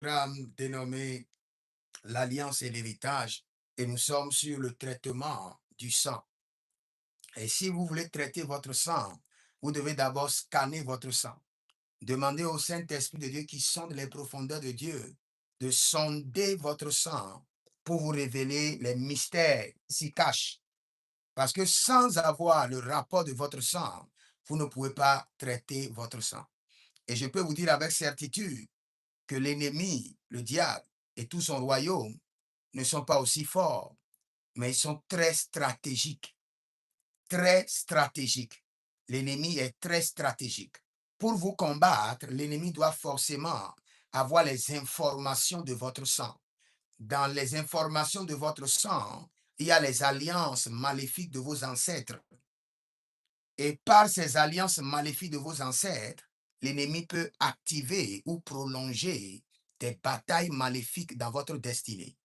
Programme dénommé l'Alliance et l'héritage et nous sommes sur le traitement du sang. Et si vous voulez traiter votre sang, vous devez d'abord scanner votre sang. Demandez au Saint-Esprit de Dieu qui sonde les profondeurs de Dieu de sonder votre sang pour vous révéler les mystères qui s'y cachent. Parce que sans avoir le rapport de votre sang, vous ne pouvez pas traiter votre sang. Et je peux vous dire avec certitude que l'ennemi, le diable et tout son royaume ne sont pas aussi forts, mais ils sont très stratégiques. Très stratégiques. L'ennemi est très stratégique. Pour vous combattre, l'ennemi doit forcément avoir les informations de votre sang. Dans les informations de votre sang, il y a les alliances maléfiques de vos ancêtres. Et par ces alliances maléfiques de vos ancêtres, l'ennemi peut activer ou prolonger des batailles maléfiques dans votre destinée.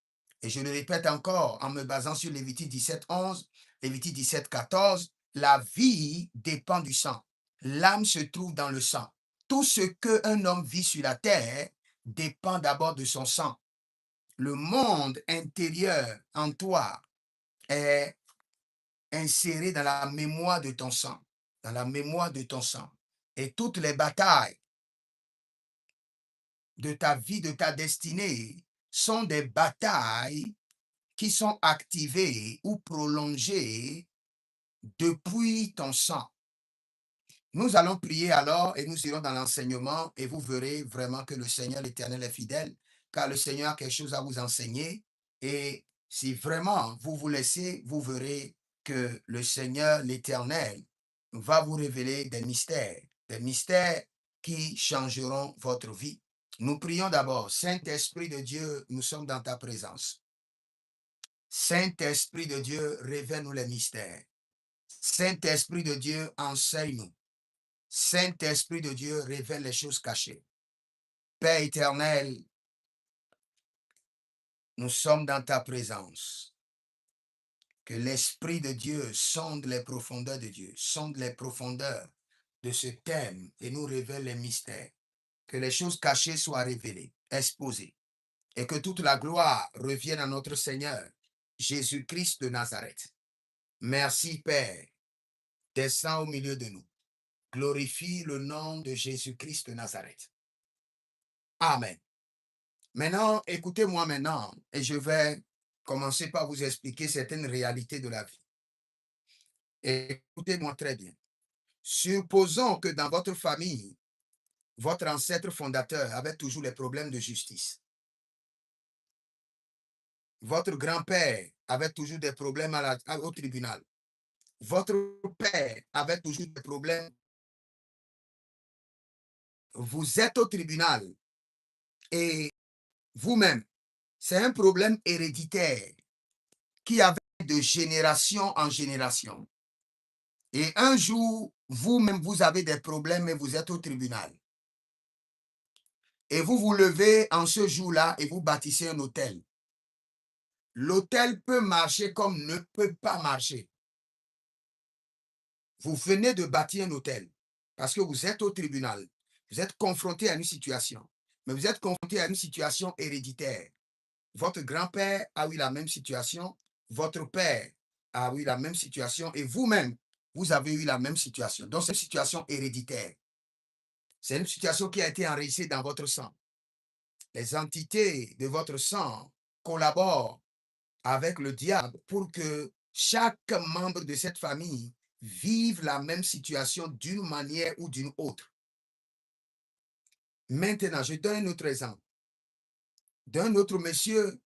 Et je le répète encore en me basant sur Lévitique 17:11, Lévitique 17:14, la vie dépend du sang. L'âme se trouve dans le sang. Tout ce qu'un homme vit sur la terre dépend d'abord de son sang. Le monde intérieur en toi est inséré dans la mémoire de ton sang, dans la mémoire de ton sang. Et toutes les batailles de ta vie, de ta destinée, sont des batailles qui sont activées ou prolongées depuis ton sang. Nous allons prier alors et nous irons dans l'enseignement et vous verrez vraiment que le Seigneur l'Éternel est fidèle, car le Seigneur a quelque chose à vous enseigner. Et si vraiment vous vous laissez, vous verrez que le Seigneur l'Éternel va vous révéler des mystères qui changeront votre vie. Nous prions d'abord, Saint-Esprit de Dieu, nous sommes dans ta présence. Saint-Esprit de Dieu, révèle-nous les mystères. Saint-Esprit de Dieu, enseigne-nous. Saint-Esprit de Dieu, révèle les choses cachées. Père éternel, nous sommes dans ta présence. Que l'Esprit de Dieu sonde les profondeurs de Dieu, sonde les profondeurs de ce thème et nous révèle les mystères. Que les choses cachées soient révélées, exposées, et que toute la gloire revienne à notre Seigneur, Jésus-Christ de Nazareth. Merci, Père, descends au milieu de nous. Glorifie le nom de Jésus-Christ de Nazareth. Amen. Maintenant, écoutez-moi maintenant, et je vais commencer par vous expliquer certaines réalités de la vie. Écoutez-moi très bien. Supposons que dans votre famille, votre ancêtre fondateur avait toujours les problèmes de justice. Votre grand-père avait toujours des problèmes au tribunal. Votre père avait toujours des problèmes. Vous êtes au tribunal et vous-même, c'est un problème héréditaire qui avait de génération en génération. Et un jour, vous-même, vous avez des problèmes et vous êtes au tribunal. Et vous vous levez en ce jour-là et vous bâtissez un hôtel. L'hôtel peut marcher comme ne peut pas marcher. Vous venez de bâtir un hôtel parce que vous êtes au tribunal. Vous êtes confronté à une situation. Mais vous êtes confronté à une situation héréditaire. Votre grand-père a eu la même situation. Votre père a eu la même situation. Et vous-même, vous avez eu la même situation. Donc, c'est une situation héréditaire. C'est une situation qui a été enregistrée dans votre sang. Les entités de votre sang collaborent avec le diable pour que chaque membre de cette famille vive la même situation d'une manière ou d'une autre. Maintenant, je donne un autre exemple d'un autre monsieur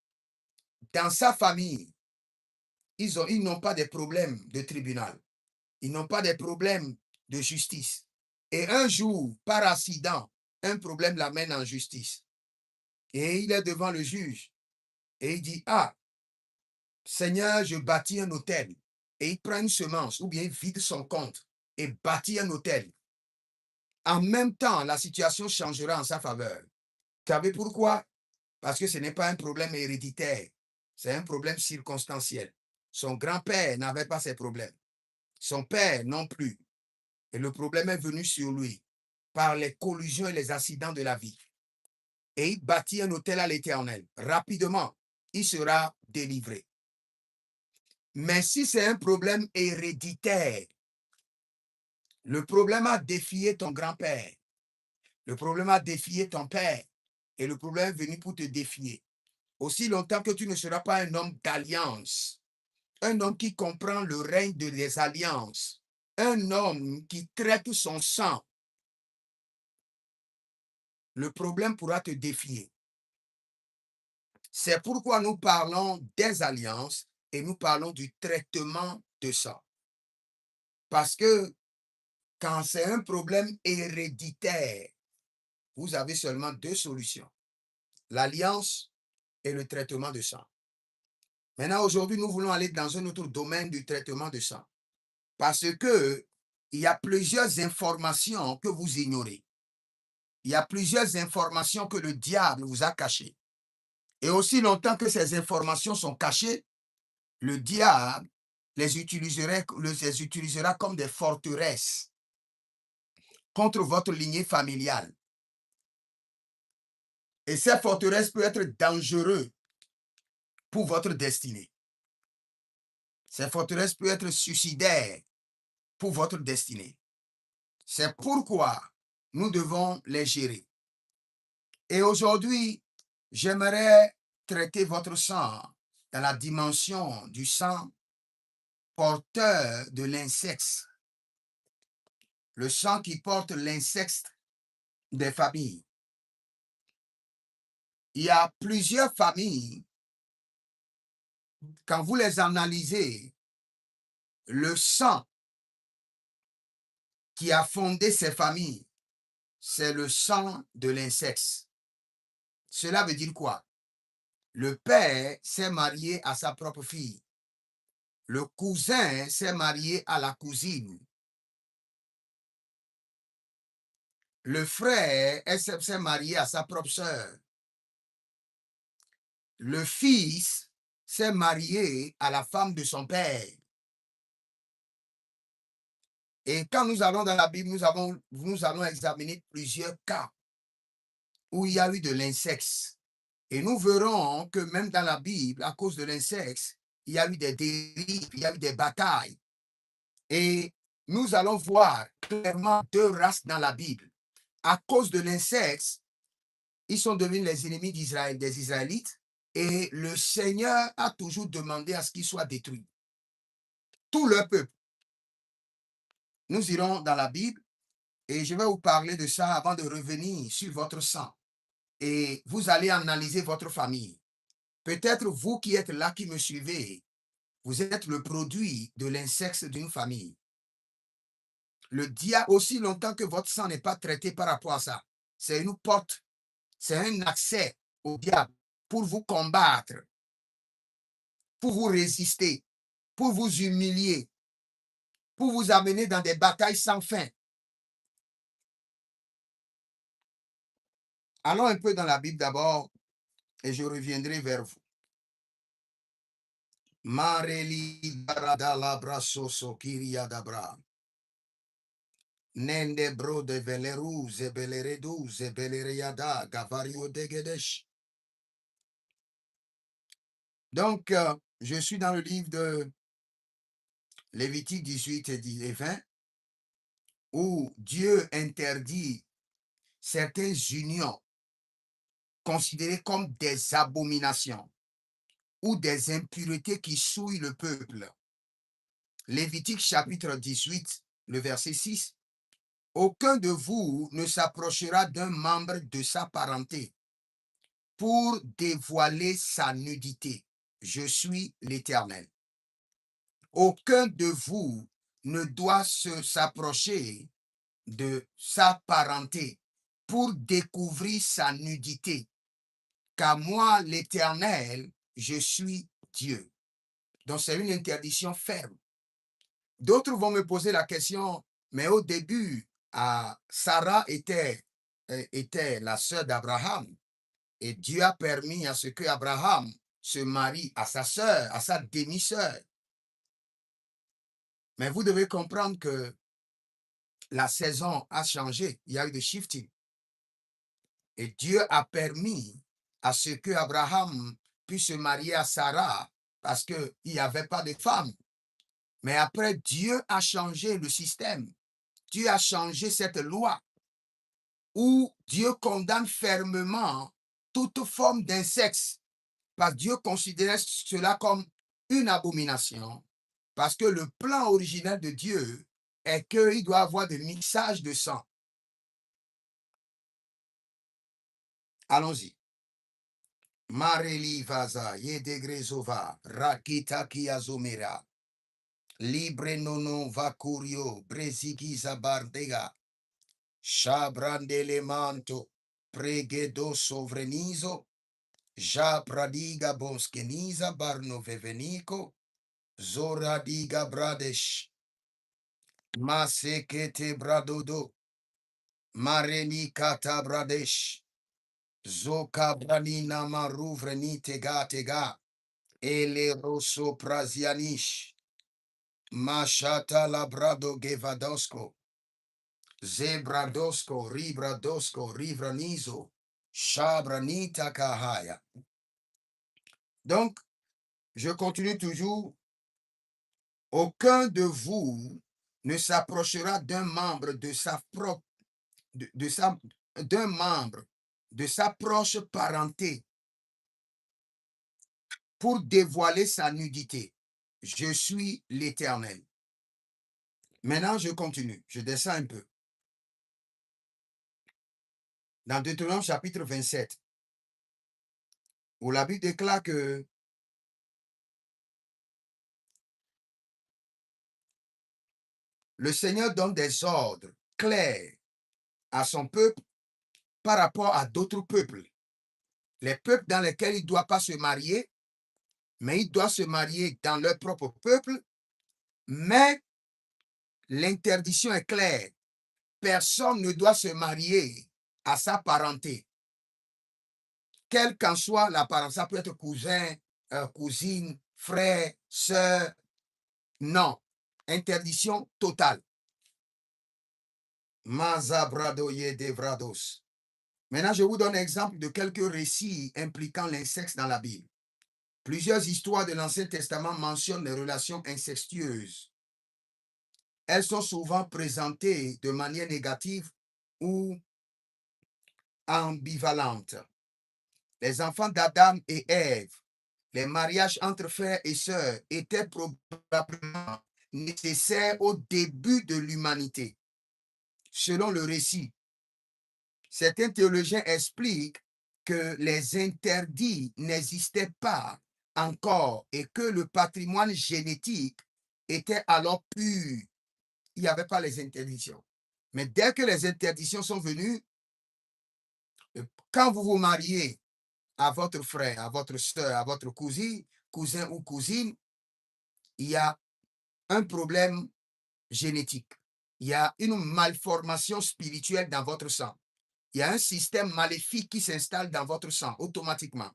dans sa famille. Ils n'ont pas de problème de tribunal. Ils n'ont pas de problème de justice. Et un jour, par accident, un problème l'amène en justice. Et il est devant le juge. Et il dit, ah, Seigneur, je bâtis un hôtel. Et il prend une semence ou bien il vide son compte et bâtit un hôtel. En même temps, la situation changera en sa faveur. Vous savez pourquoi? Parce que ce n'est pas un problème héréditaire. C'est un problème circonstanciel. Son grand-père n'avait pas ces problèmes. Son père non plus. Et le problème est venu sur lui par les collisions et les accidents de la vie. et il bâtit un autel à l'Éternel, rapidement, il sera délivré. Mais si c'est un problème héréditaire, le problème a défié ton grand-père, le problème a défié ton père, et le problème est venu pour te défier. Aussi longtemps que tu ne seras pas un homme d'alliance, un homme qui comprend le règne des alliances, un homme qui traite son sang, le problème pourra te défier. C'est pourquoi nous parlons des alliances et nous parlons du traitement de ça. Parce que quand c'est un problème héréditaire, vous avez seulement deux solutions, l'alliance et le traitement de sang. Maintenant, aujourd'hui, nous voulons aller dans un autre domaine du traitement de sang. Parce que il y a plusieurs informations que vous ignorez. Il y a plusieurs informations que le diable vous a cachées. Et aussi longtemps que ces informations sont cachées, le diable les utilisera comme des forteresses contre votre lignée familiale. Et ces forteresses peuvent être dangereuses pour votre destinée. Ces forteresses peuvent être suicidaires pour votre destinée. C'est pourquoi nous devons les gérer. Et aujourd'hui, j'aimerais traiter votre sang dans la dimension du sang porteur de l'insecte. Le sang qui porte l'insecte des familles. Il y a plusieurs familles. Quand vous les analysez, le sang qui a fondé ces familles, c'est le sang de l'insecte. Cela veut dire quoi? Le père s'est marié à sa propre fille. Le cousin s'est marié à la cousine. Le frère s'est marié à sa propre sœur. Le fils s'est marié à la femme de son père. Et quand nous allons dans la Bible, nous allons examiner plusieurs cas où il y a eu de l'inceste. Et nous verrons que même dans la Bible, à cause de l'inceste, il y a eu des dérives, il y a eu des batailles. Et nous allons voir clairement deux races dans la Bible. À cause de l'inceste, ils sont devenus les ennemis d'Israël, des Israélites. Et le Seigneur a toujours demandé à ce qu'ils soient détruits. Tout le peuple. Nous irons dans la Bible et je vais vous parler de ça avant de revenir sur votre sang. Et vous allez analyser votre famille. Peut-être vous qui êtes là, qui me suivez, vous êtes le produit de l'inceste d'une famille. Le diable, aussi longtemps que votre sang n'est pas traité par rapport à ça, c'est une porte, c'est un accès au diable pour vous combattre, pour vous résister, pour vous humilier, pour vous amener dans des batailles sans fin. Allons un peu dans la Bible d'abord et je reviendrai vers vous. Mareli Baradala Brasoso Kiriadabra. Nende bro de veleru zebeleredu zebelereyada gavario degedesh. Donc, je suis dans le livre de Lévitique 18 et 20, où Dieu interdit certaines unions considérées comme des abominations ou des impuretés qui souillent le peuple. Lévitique chapitre 18, le verset 6. Aucun de vous ne s'approchera d'un membre de sa parenté pour dévoiler sa nudité. Je suis l'Éternel. Aucun de vous ne doit s'approcher de sa parenté pour découvrir sa nudité. Car moi, l'Éternel, je suis Dieu. Donc, c'est une interdiction ferme. D'autres vont me poser la question, mais au début, Sarah était la sœur d'Abraham. Et Dieu a permis à ce que Abraham se marie à sa sœur, à sa demi-sœur. Mais vous devez comprendre que la saison a changé. Il y a eu des shifting. Et Dieu a permis à ce que Abraham puisse se marier à Sarah parce qu'il n'y avait pas de femme. Mais après, Dieu a changé le système. Dieu a changé cette loi où Dieu condamne fermement toute forme d'inceste. Parce que Dieu considérait cela comme une abomination. Parce que le plan originel de Dieu est qu'il doit avoir des mixages de sang. Allons-y. Mareli vaza, yedegrezova, rakita kiazomera, libre nono vacurio, brezigiza bardega, shabrandele manto, pregedo sovrenizo, ja pradiga bonskeniza barno vevenico, zora diga bradesh, masekete bradodo, mareni kata bradesh, zoka branina maruvrenite tega tega, ele rosso prazianish, mashata labrado gevadosko, zebradosko, rivranizo, shabranita kahaya. Donc, je continue toujours. Aucun de vous ne s'approchera d'un membre de sa propre, d'un membre de sa proche parenté pour dévoiler sa nudité. Je suis l'Éternel. Maintenant, je continue. Je descends un peu. Dans Deutéronome chapitre 27, où la Bible déclare que le Seigneur donne des ordres clairs à son peuple par rapport à d'autres peuples. Les peuples dans lesquels il ne doit pas se marier, mais il doit se marier dans leur propre peuple, mais l'interdiction est claire. Personne ne doit se marier à sa parenté. Quelle qu'en soit la parenté, ça peut être cousin, cousine, frère, sœur. Non. Interdiction totale. Mazabradoye devrados. Maintenant, je vous donne un exemple de quelques récits impliquant l'inceste dans la Bible. Plusieurs histoires de l'Ancien Testament mentionnent les relations incestueuses. Elles sont souvent présentées de manière négative ou ambivalente. Les enfants d'Adam et Ève, les mariages entre frères et sœurs étaient probablement nécessaires au début de l'humanité. Selon le récit, certains théologiens expliquent que les interdits n'existaient pas encore et que le patrimoine génétique était alors pur. Il n'y avait pas les interdictions. Mais dès que les interdictions sont venues, quand vous vous mariez à votre frère, à votre soeur, à votre cousine, cousin ou cousine, il y a un problème génétique. Il y a une malformation spirituelle dans votre sang. Il y a un système maléfique qui s'installe dans votre sang automatiquement.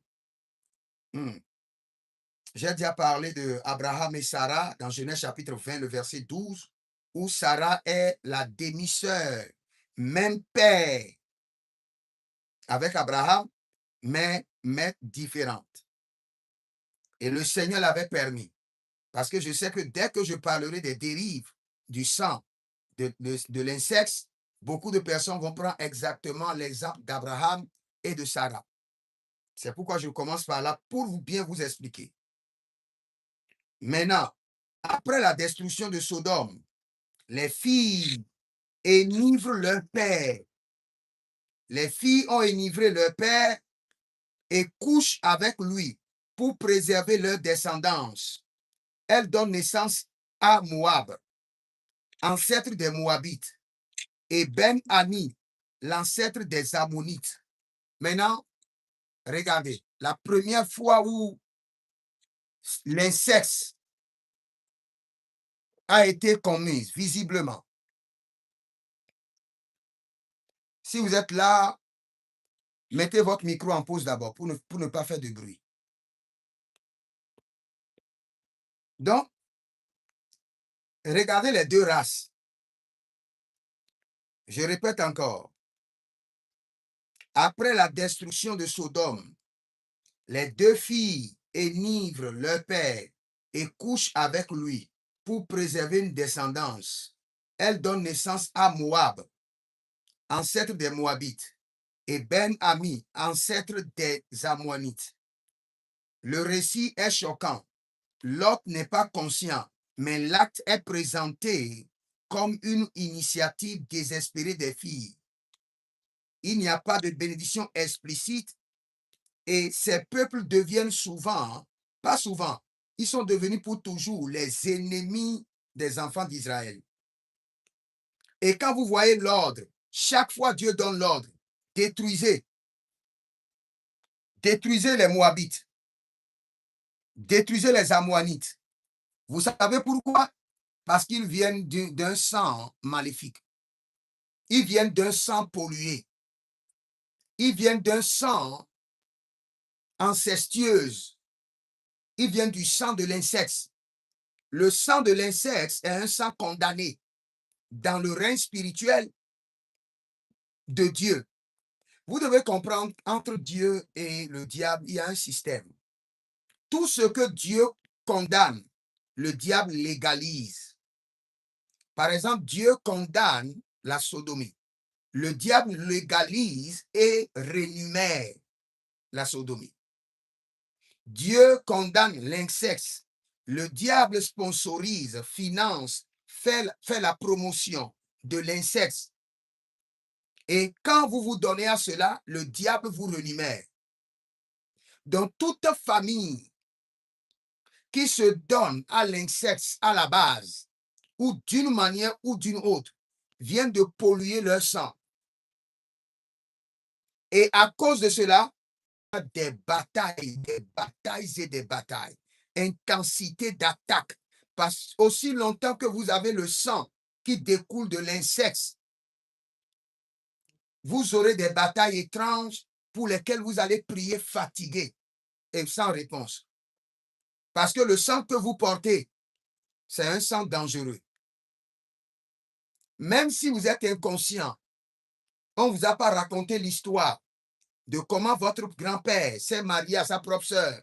J'ai déjà parlé de Abraham et Sarah dans Genèse chapitre 20, le verset 12, où Sarah est la demi-sœur, même père avec Abraham, mais différente. Et le Seigneur l'avait permis. Parce que je sais que dès que je parlerai des dérives du sang, de l'inceste, beaucoup de personnes vont prendre exactement l'exemple d'Abraham et de Sarah. C'est pourquoi je commence par là pour bien vous expliquer. Maintenant, après la destruction de Sodome, les filles enivrent leur père. Les filles ont enivré leur père et couchent avec lui pour préserver leur descendance. Elles donnent naissance à Moab, ancêtre des Moabites, et Ben-Ami, l'ancêtre des Ammonites. Maintenant, regardez, la première fois où l'inceste a été commis, visiblement. Si vous êtes là, mettez votre micro en pause d'abord pour ne pas faire de bruit. Donc, regardez les deux races. Je répète encore. Après la destruction de Sodome, les deux filles enivrent leur père et couchent avec lui pour préserver une descendance. Elles donnent naissance à Moab, ancêtre des Moabites, et Ben-Ami, ancêtre des Ammonites. Le récit est choquant. Lot n'est pas conscient, mais l'acte est présenté comme une initiative désespérée des filles. Il n'y a pas de bénédiction explicite et ces peuples deviennent souvent, pas souvent, ils sont devenus pour toujours les ennemis des enfants d'Israël. Et quand vous voyez l'ordre, chaque fois Dieu donne l'ordre, détruisez les Moabites, détruisez les Ammonites. Vous savez pourquoi? Parce qu'ils viennent d'un sang maléfique. Ils viennent d'un sang pollué. Ils viennent d'un sang incestueuse. Ils viennent du sang de l'inceste. Le sang de l'inceste est un sang condamné dans le règne spirituel de Dieu. Vous devez comprendre, entre Dieu et le diable, il y a un système. Tout ce que Dieu condamne, le diable légalise. Par exemple, Dieu condamne la sodomie. Le diable légalise et rémunère la sodomie. Dieu condamne l'inceste. Le diable sponsorise, finance, fait la promotion de l'inceste. Et quand vous vous donnez à cela, le diable vous rémunère. Dans toute famille qui se donne à l'inceste à la base, ou d'une manière ou d'une autre, vient de polluer leur sang. Et à cause de cela, des batailles et des batailles. Intensité d'attaque. Parce aussi longtemps que vous avez le sang qui découle de l'inceste, vous aurez des batailles étranges pour lesquelles vous allez prier fatigué et sans réponse. Parce que le sang que vous portez, c'est un sang dangereux. Même si vous êtes inconscient, on ne vous a pas raconté l'histoire de comment votre grand-père s'est marié à sa propre sœur,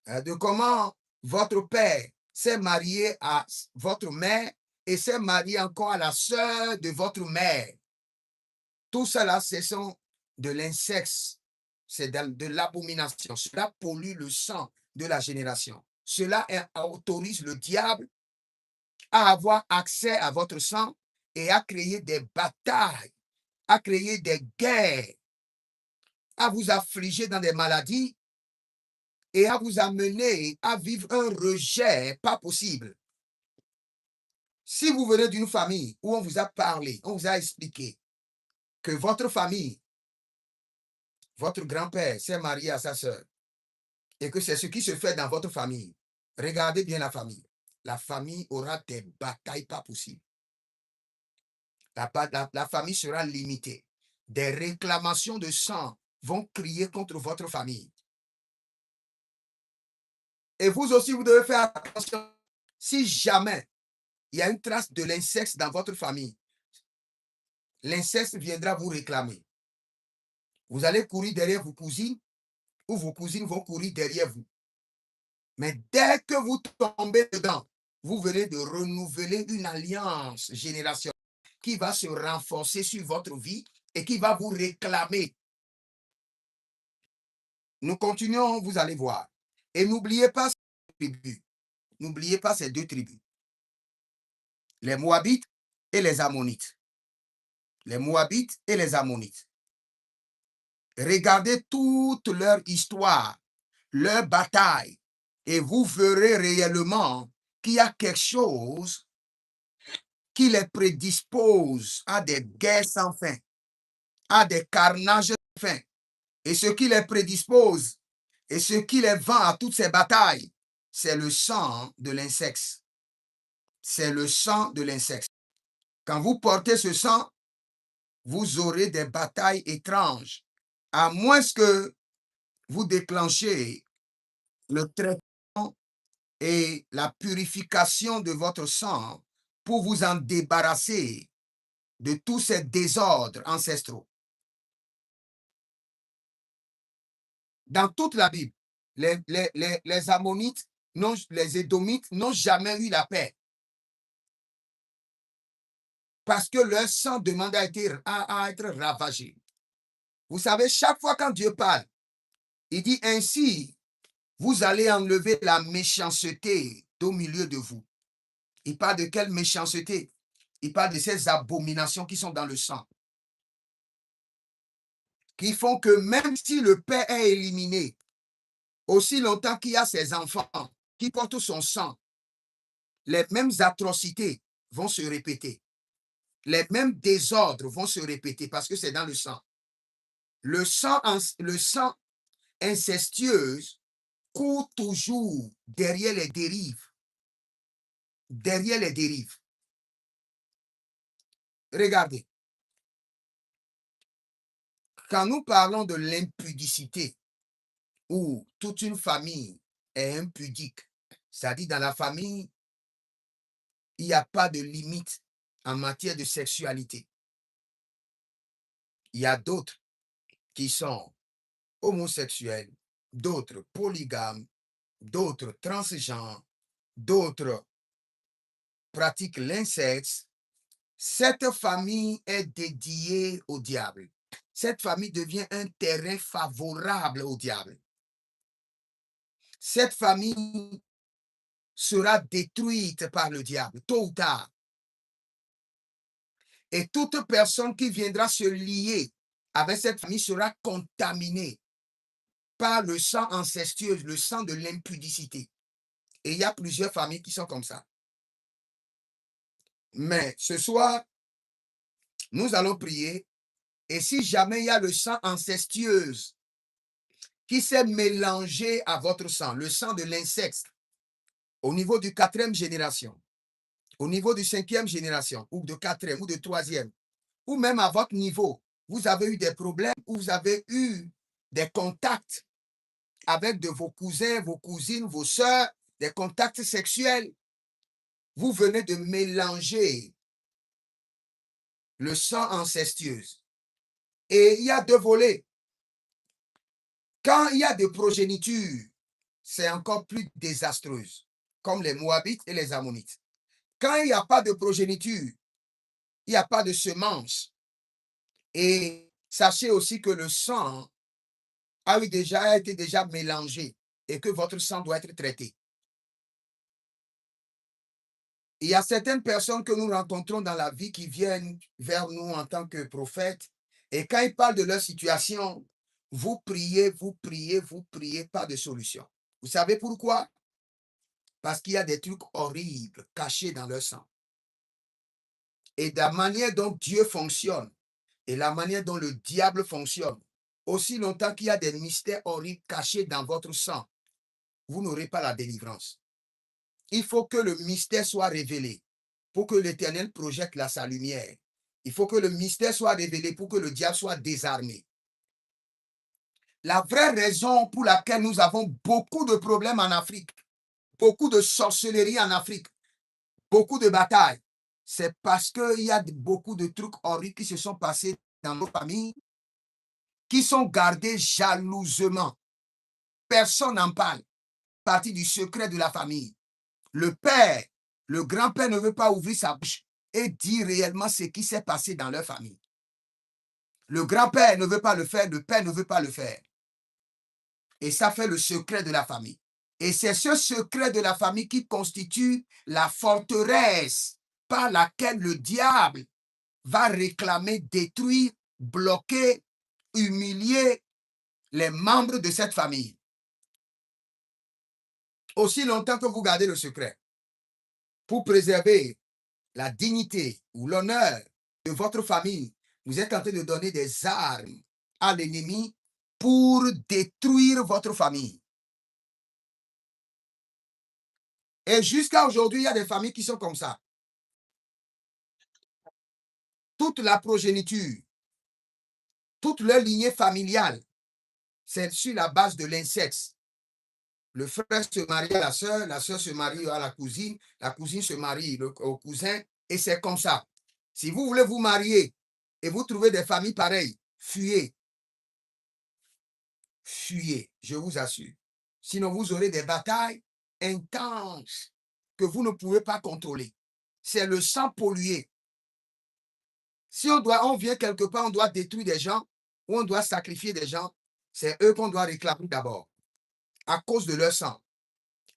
de comment votre père s'est marié à votre mère et s'est marié encore à la sœur de votre mère. Tout cela, ce sont de l'inceste, c'est de l'abomination. Cela pollue le sang de la génération. Cela autorise le diable à avoir accès à votre sang et à créer des batailles, à créer des guerres, à vous affliger dans des maladies et à vous amener à vivre un rejet pas possible. Si vous venez d'une famille où on vous a parlé, on vous a expliqué que votre famille, votre grand-père s'est marié à sa sœur et que c'est ce qui se fait dans votre famille, regardez bien la famille. La famille aura des batailles pas possibles. La famille sera limitée. Des réclamations de sang vont crier contre votre famille. Et vous aussi, vous devez faire attention. Si jamais il y a une trace de l'inceste dans votre famille, l'inceste viendra vous réclamer. Vous allez courir derrière vos cousines ou vos cousines vont courir derrière vous. Mais dès que vous tombez dedans, vous venez de renouveler une alliance générationnelle qui va se renforcer sur votre vie et qui va vous réclamer. Nous continuons, vous allez voir. Et n'oubliez pas ces tribus. N'oubliez pas ces deux tribus. Les Moabites et les Ammonites. Les Moabites et les Ammonites. Regardez toute leur histoire, leur bataille, et vous verrez réellement qu'il y a quelque chose qui les prédispose à des guerres sans fin, à des carnages sans fin. Et ce qui les prédispose et ce qui les vend à toutes ces batailles, c'est le sang de l'inceste. C'est le sang de l'inceste. Quand vous portez ce sang, vous aurez des batailles étranges, à moins que vous déclenchez le traitement et la purification de votre sang pour vous en débarrasser de tous ces désordres ancestraux. Dans toute la Bible, les Ammonites, les Édomites n'ont jamais eu la paix. Parce que leur sang demande à être ravagé. Vous savez, chaque fois quand Dieu parle, il dit ainsi, vous allez enlever la méchanceté au milieu de vous. Il parle de quelle méchanceté? Il parle de ces abominations qui sont dans le sang. Qui font que même si le Père est éliminé, aussi longtemps qu'il y a ses enfants qui portent son sang, les mêmes atrocités vont se répéter. Les mêmes désordres vont se répéter parce que c'est dans le sang. Le sang incestueux court toujours derrière les dérives. Derrière les dérives. Regardez. Quand nous parlons de l'impudicité, où toute une famille est impudique, c'est-à-dire dans la famille, il n'y a pas de limite en matière de sexualité. Il y a d'autres qui sont homosexuels, d'autres polygames, d'autres transgenres, d'autres pratiquent l'inceste. Cette famille est dédiée au diable. Cette famille devient un terrain favorable au diable. Cette famille sera détruite par le diable, tôt ou tard. Et toute personne qui viendra se lier avec cette famille sera contaminée par le sang incestueux, le sang de l'impudicité. Et il y a plusieurs familles qui sont comme ça. Mais ce soir, nous allons prier. Et si jamais il y a le sang incestueux qui s'est mélangé à votre sang, le sang de l'inceste, au niveau du 4e génération, au niveau du 5e génération, ou de 4e, ou de 3e, ou même à votre niveau, vous avez eu des problèmes, ou vous avez eu des contacts avec de vos cousins, vos cousines, vos sœurs, des contacts sexuels, vous venez de mélanger le sang incestueux. Et il y a 2 volets. Quand il y a des progénitures, c'est encore plus désastreuse, comme les Moabites et les Ammonites. Quand il n'y a pas de progéniture, il n'y a pas de semence. Et sachez aussi que le sang a été déjà mélangé et que votre sang doit être traité. Il y a certaines personnes que nous rencontrons dans la vie qui viennent vers nous en tant que prophètes. Et quand ils parlent de leur situation, vous priez, pas de solution. Vous savez pourquoi? Parce qu'il y a des trucs horribles cachés dans leur sang. Et la manière dont Dieu fonctionne et la manière dont le diable fonctionne, aussi longtemps qu'il y a des mystères horribles cachés dans votre sang, vous n'aurez pas la délivrance. Il faut que le mystère soit révélé pour que l'Éternel projette sa lumière. Il faut que le mystère soit révélé pour que le diable soit désarmé. La vraie raison pour laquelle nous avons beaucoup de problèmes en Afrique, beaucoup de sorcellerie en Afrique, beaucoup de batailles, c'est parce qu'il y a beaucoup de trucs horribles qui se sont passés dans nos familles, qui sont gardés jalousement. Personne n'en parle. Partie du secret de la famille. Le père, le grand-père ne veut pas ouvrir sa bouche et dire réellement ce qui s'est passé dans leur famille. Le grand-père ne veut pas le faire, le père ne veut pas le faire. Et ça fait le secret de la famille. Et c'est ce secret de la famille qui constitue la forteresse par laquelle le diable va réclamer, détruire, bloquer, humilier les membres de cette famille. Aussi longtemps que vous gardez le secret, pour préserver la dignité ou l'honneur de votre famille, vous êtes en train de donner des armes à l'ennemi pour détruire votre famille. Et jusqu'à aujourd'hui, il y a des familles qui sont comme ça. Toute la progéniture, toute leur lignée familiale, c'est sur la base de l'inceste. Le frère se marie à la sœur se marie à la cousine se marie au cousin, et c'est comme ça. Si vous voulez vous marier et vous trouvez des familles pareilles, fuyez. fuyez, je vous assure. Sinon, vous aurez des batailles intenses que vous ne pouvez pas contrôler. C'est le sang pollué. Si on vient quelque part, on doit détruire des gens ou on doit sacrifier des gens, c'est eux qu'on doit réclamer d'abord, à cause de leur sang,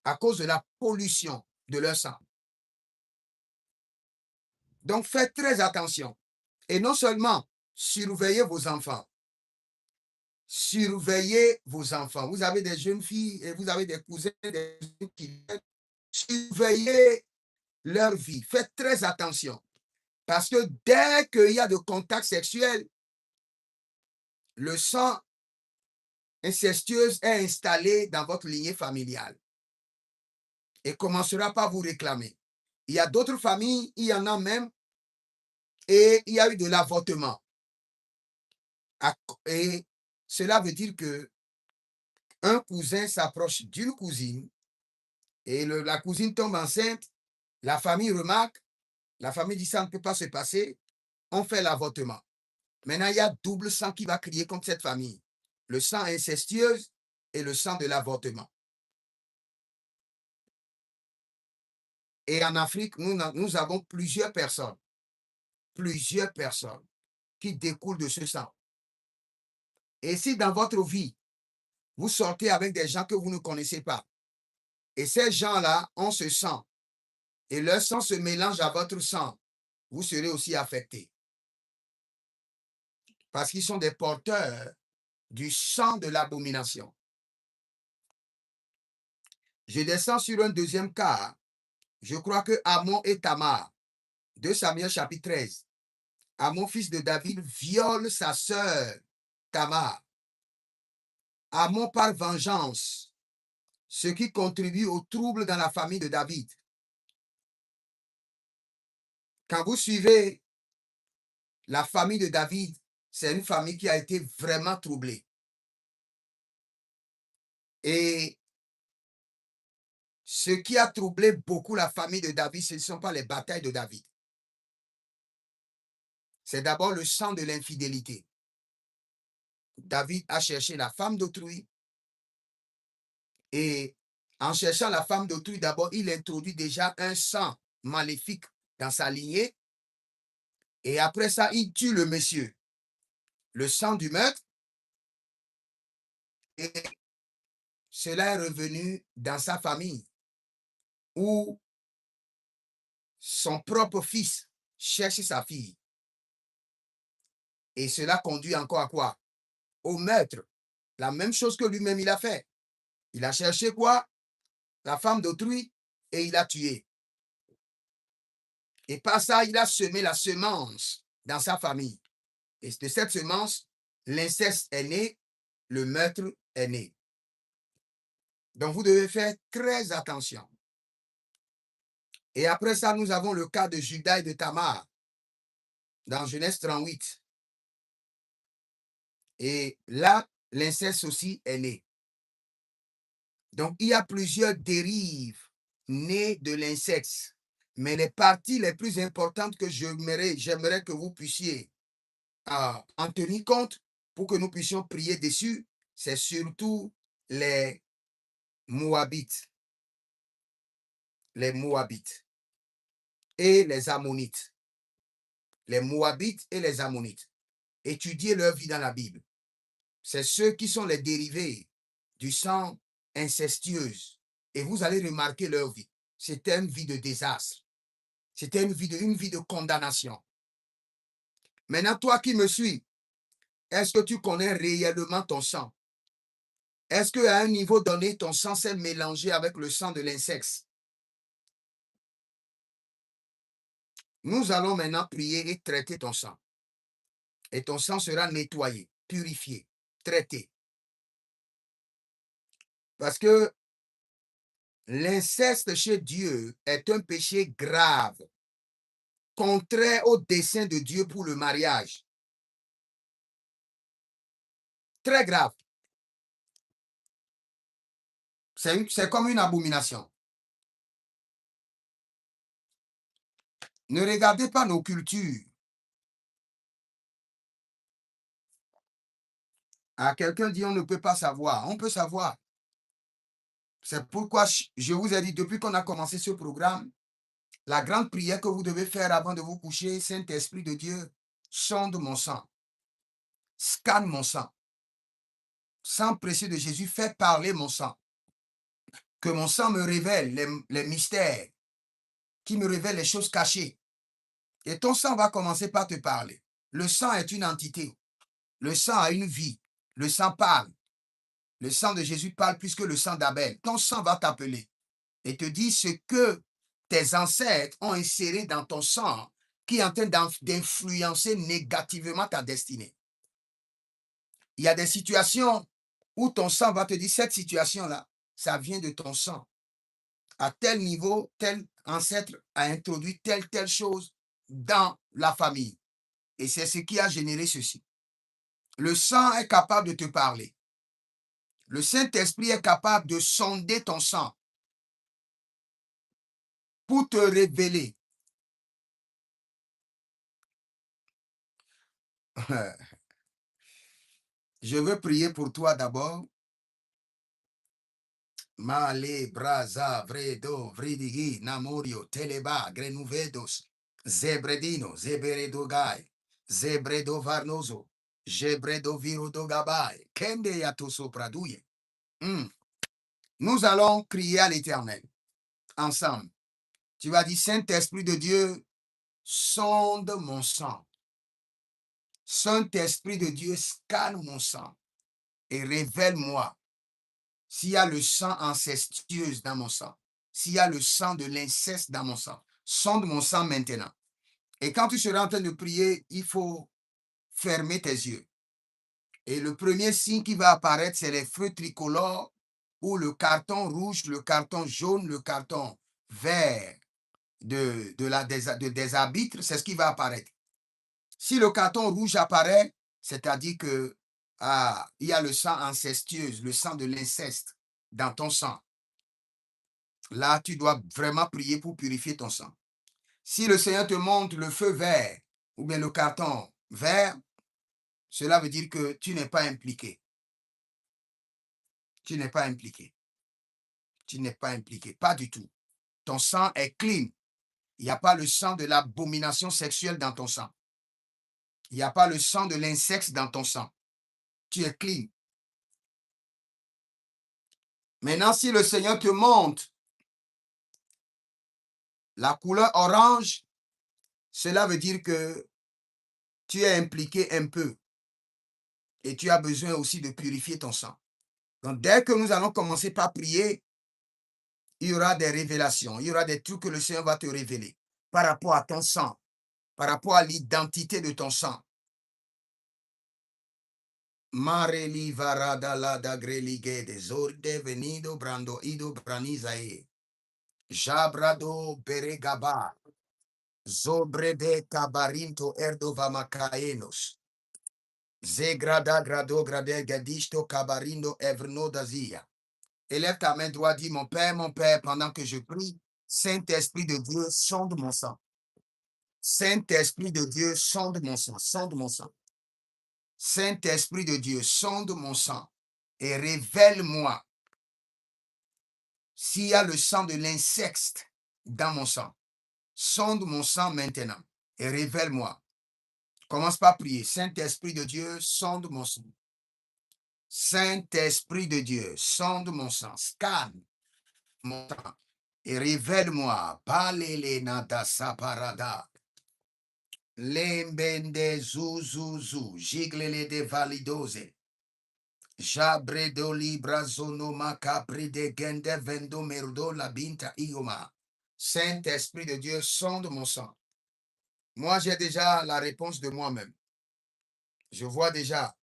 à cause de la pollution de leur sang. Donc, faites très attention. Et non seulement surveillez vos enfants, surveillez vos enfants. Vous avez des jeunes filles et vous avez des cousins, des qui surveillez leur vie. Faites très attention. Parce que dès qu'il y a de contact sexuel, le sang incestueux est installé dans votre lignée familiale et commencera par vous réclamer. Il y a d'autres familles, il y en a même, et il y a eu de l'avortement. Et cela veut dire que un cousin s'approche d'une cousine et la cousine tombe enceinte, la famille remarque, la famille dit ça ne peut pas se passer, on fait l'avortement. Maintenant, il y a double sang qui va crier contre cette famille. Le sang incestueux et le sang de l'avortement. Et en Afrique, nous avons plusieurs personnes qui découlent de ce sang. Et si dans votre vie, vous sortez avec des gens que vous ne connaissez pas, et ces gens-là ont ce sang, et leur sang se mélange à votre sang, vous serez aussi affecté. Parce qu'ils sont des porteurs du sang de l'abomination. Je descends sur un deuxième cas. Je crois que Amon et Tamar, 2 Samuel chapitre 13, Amon, fils de David, viole sa sœur Tamar. Amon par vengeance, ce qui contribue au trouble dans la famille de David. Quand vous suivez la famille de David, c'est une famille qui a été vraiment troublée. Et ce qui a troublé beaucoup la famille de David, ce ne sont pas les batailles de David. C'est d'abord le sang de l'infidélité. David a cherché la femme d'autrui et en cherchant la femme d'autrui, d'abord, il introduit déjà un sang maléfique dans sa lignée et après ça, il tue le monsieur. Le sang du meurtre et cela est revenu dans sa famille où son propre fils cherche sa fille. Et cela conduit encore à quoi? Au meurtre. La même chose que lui-même il a fait. Il a cherché quoi? La femme d'autrui et il a tué. Et par ça, il a semé la semence dans sa famille. Et de cette semence, l'inceste est né, le meurtre est né. Donc vous devez faire très attention. Et après ça, nous avons le cas de Judas et de Tamar dans Genèse 38. Et là, l'inceste aussi est né. Donc, il y a plusieurs dérives nées de l'inceste. Mais les parties les plus importantes que j'aimerais que vous puissiez en tenir compte pour que nous puissions prier dessus, c'est surtout les Moabites. Les Moabites et les Ammonites. Les Moabites et les Ammonites. Étudiez leur vie dans la Bible. C'est ceux qui sont les dérivés du sang incestueuse. Et vous allez remarquer leur vie. C'était une vie de désastre. C'était une vie de condamnation. Maintenant, toi qui me suis, est-ce que tu connais réellement ton sang? Est-ce qu'à un niveau donné, ton sang s'est mélangé avec le sang de l'inceste? Nous allons maintenant prier et traiter ton sang. Et ton sang sera nettoyé, purifié, traité. Parce que l'inceste chez Dieu est un péché grave, contraire au dessein de Dieu pour le mariage. Très grave. C'est comme une abomination. Ne regardez pas nos cultures. Ah, quelqu'un dit on ne peut pas savoir. On peut savoir. C'est pourquoi je vous ai dit, depuis qu'on a commencé ce programme, la grande prière que vous devez faire avant de vous coucher, Saint-Esprit de Dieu, sonde mon sang, scanne mon sang. Sang précieux de Jésus, fais parler mon sang. Que mon sang me révèle les mystères, qui me révèle les choses cachées. Et ton sang va commencer par te parler. Le sang est une entité. Le sang a une vie. Le sang parle. Le sang de Jésus parle plus que le sang d'Abel. Ton sang va t'appeler et te dire ce que tes ancêtres ont inséré dans ton sang qui est en train d'influencer négativement ta destinée. Il y a des situations où ton sang va te dire, cette situation-là, ça vient de ton sang. À tel niveau, tel ancêtre a introduit telle chose dans la famille. Et c'est ce qui a généré ceci. Le sang est capable de te parler. Le Saint-Esprit est capable de sonder ton sang pour te révéler. Je veux prier pour toi d'abord. Male, braza, vredo, vridigi, namorio, teleba, grenuvedos, zebredino, zeberedogai, zebredo varnoso, jebredo virodogabai, kende yatoso pradouye. Nous allons crier à l'Éternel ensemble. Tu vas dire, Saint-Esprit de Dieu, sonde mon sang. Saint-Esprit de Dieu, scanne mon sang et révèle-moi s'il y a le sang incestueux dans mon sang, s'il y a le sang de l'inceste dans mon sang. Sonde mon sang maintenant. Et quand tu seras en train de prier, il faut fermer tes yeux. Et le premier signe qui va apparaître, c'est les feux tricolores ou le carton rouge, le carton jaune, le carton vert des arbitres, c'est ce qui va apparaître. Si le carton rouge apparaît, c'est-à-dire que il y a le sang incestueux, le sang de l'inceste dans ton sang. Là, tu dois vraiment prier pour purifier ton sang. Si le Seigneur te montre le feu vert ou bien le carton vert, cela veut dire que tu n'es pas impliqué. Tu n'es pas impliqué. Tu n'es pas impliqué. Pas du tout. Ton sang est clean. Il n'y a pas le sang de l'abomination sexuelle dans ton sang. Il n'y a pas le sang de l'insecte dans ton sang. Tu es clean. Maintenant, si le Seigneur te montre la couleur orange, cela veut dire que tu es impliqué un peu et tu as besoin aussi de purifier ton sang. Donc, dès que nous allons commencer par prier, il y aura des révélations, il y aura des trucs que le Seigneur va te révéler par rapport à ton sang, par rapport à l'identité de ton sang. Mareli varada la da grelige de zorde venido brando ido branizae. Jabrado beregaba. Zobrede cabarinto erdo vamakaenos. Zegrada grado grade gadisto cabarindo evrno dazia. Élève ta main droite, dis mon Père, pendant que je prie, Saint-Esprit de Dieu, sonde mon sang. Saint-Esprit de Dieu, sonde mon sang, sonde mon sang. Saint-Esprit de Dieu, sonde mon sang et révèle-moi s'il y a le sang de l'insecte dans mon sang. Sonde mon sang maintenant et révèle-moi. Commence par prier. Saint-Esprit de Dieu, sonde mon sang. Saint-Esprit de Dieu, sonde mon sang. Scanne mon sang et révèle-moi. Balele nada saparada. Lembende zuzuzu. Giglele de validose. Jabredo libra zono macapri de gende vendo merdo la binta ioma. Saint-Esprit de Dieu, sonde mon sang. Moi, j'ai déjà la réponse de moi-même. Je vois déjà.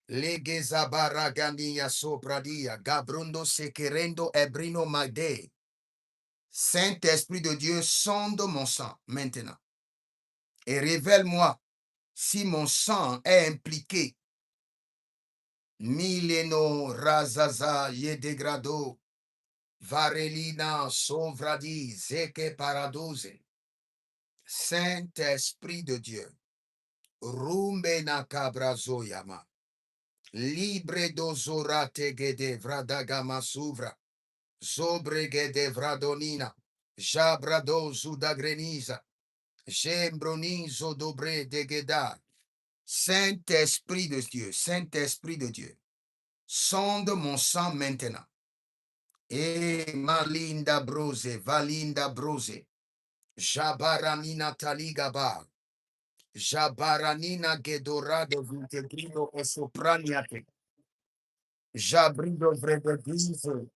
Legezabara gandia sopradia, gabrundo sequerendo ebrino magde. Saint-Esprit de Dieu, sonde mon sang maintenant. Et révèle-moi si mon sang est impliqué. Mileno razaza yedegrado. Varelina sovradi zeke paradose. Saint-Esprit de Dieu. Rumbe na cabrazoyama. Libre dozorate gede vradagama suvra. Zobre gede vradonina. Jabrado zudagreniza. Gembronizo dobre de geda. Saint-Esprit de Dieu, Saint-Esprit de Dieu, sonde mon sang maintenant. Et Malinda Brose, Valinda Brose, Jabaranina Taligaba, Jabaranina Gedorado Vintegrino e Sopraniate, Jabrido Vrededizo,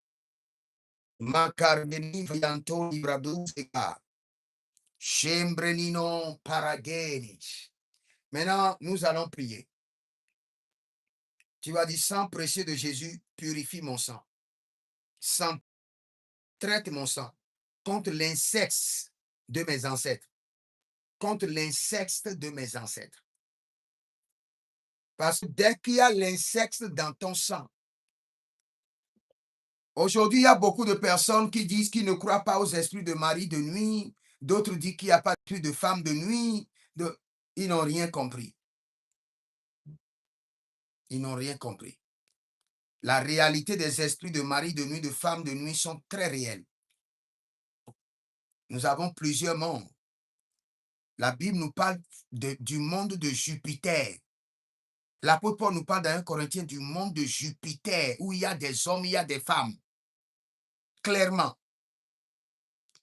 Macarmeni Antoni Bradusega, Chembrenino Paragenis. Maintenant, nous allons prier. Tu vas dire, sang précieux de Jésus, purifie mon sang. Sang, traite mon sang contre l'inceste de mes ancêtres. Contre l'inceste de mes ancêtres. Parce que dès qu'il y a l'inceste dans ton sang, aujourd'hui, il y a beaucoup de personnes qui disent qu'ils ne croient pas aux esprits de mari de nuit. D'autres disent qu'il n'y a pas plus de femmes de nuit. Ils n'ont rien compris. Ils n'ont rien compris. La réalité des esprits de mari de nuit, de femmes de nuit sont très réelles. Nous avons plusieurs mondes. La Bible nous parle du monde de Jupiter. L'apôtre Paul nous parle dans 1 Corinthiens du monde de Jupiter, où il y a des hommes, il y a des femmes. Clairement.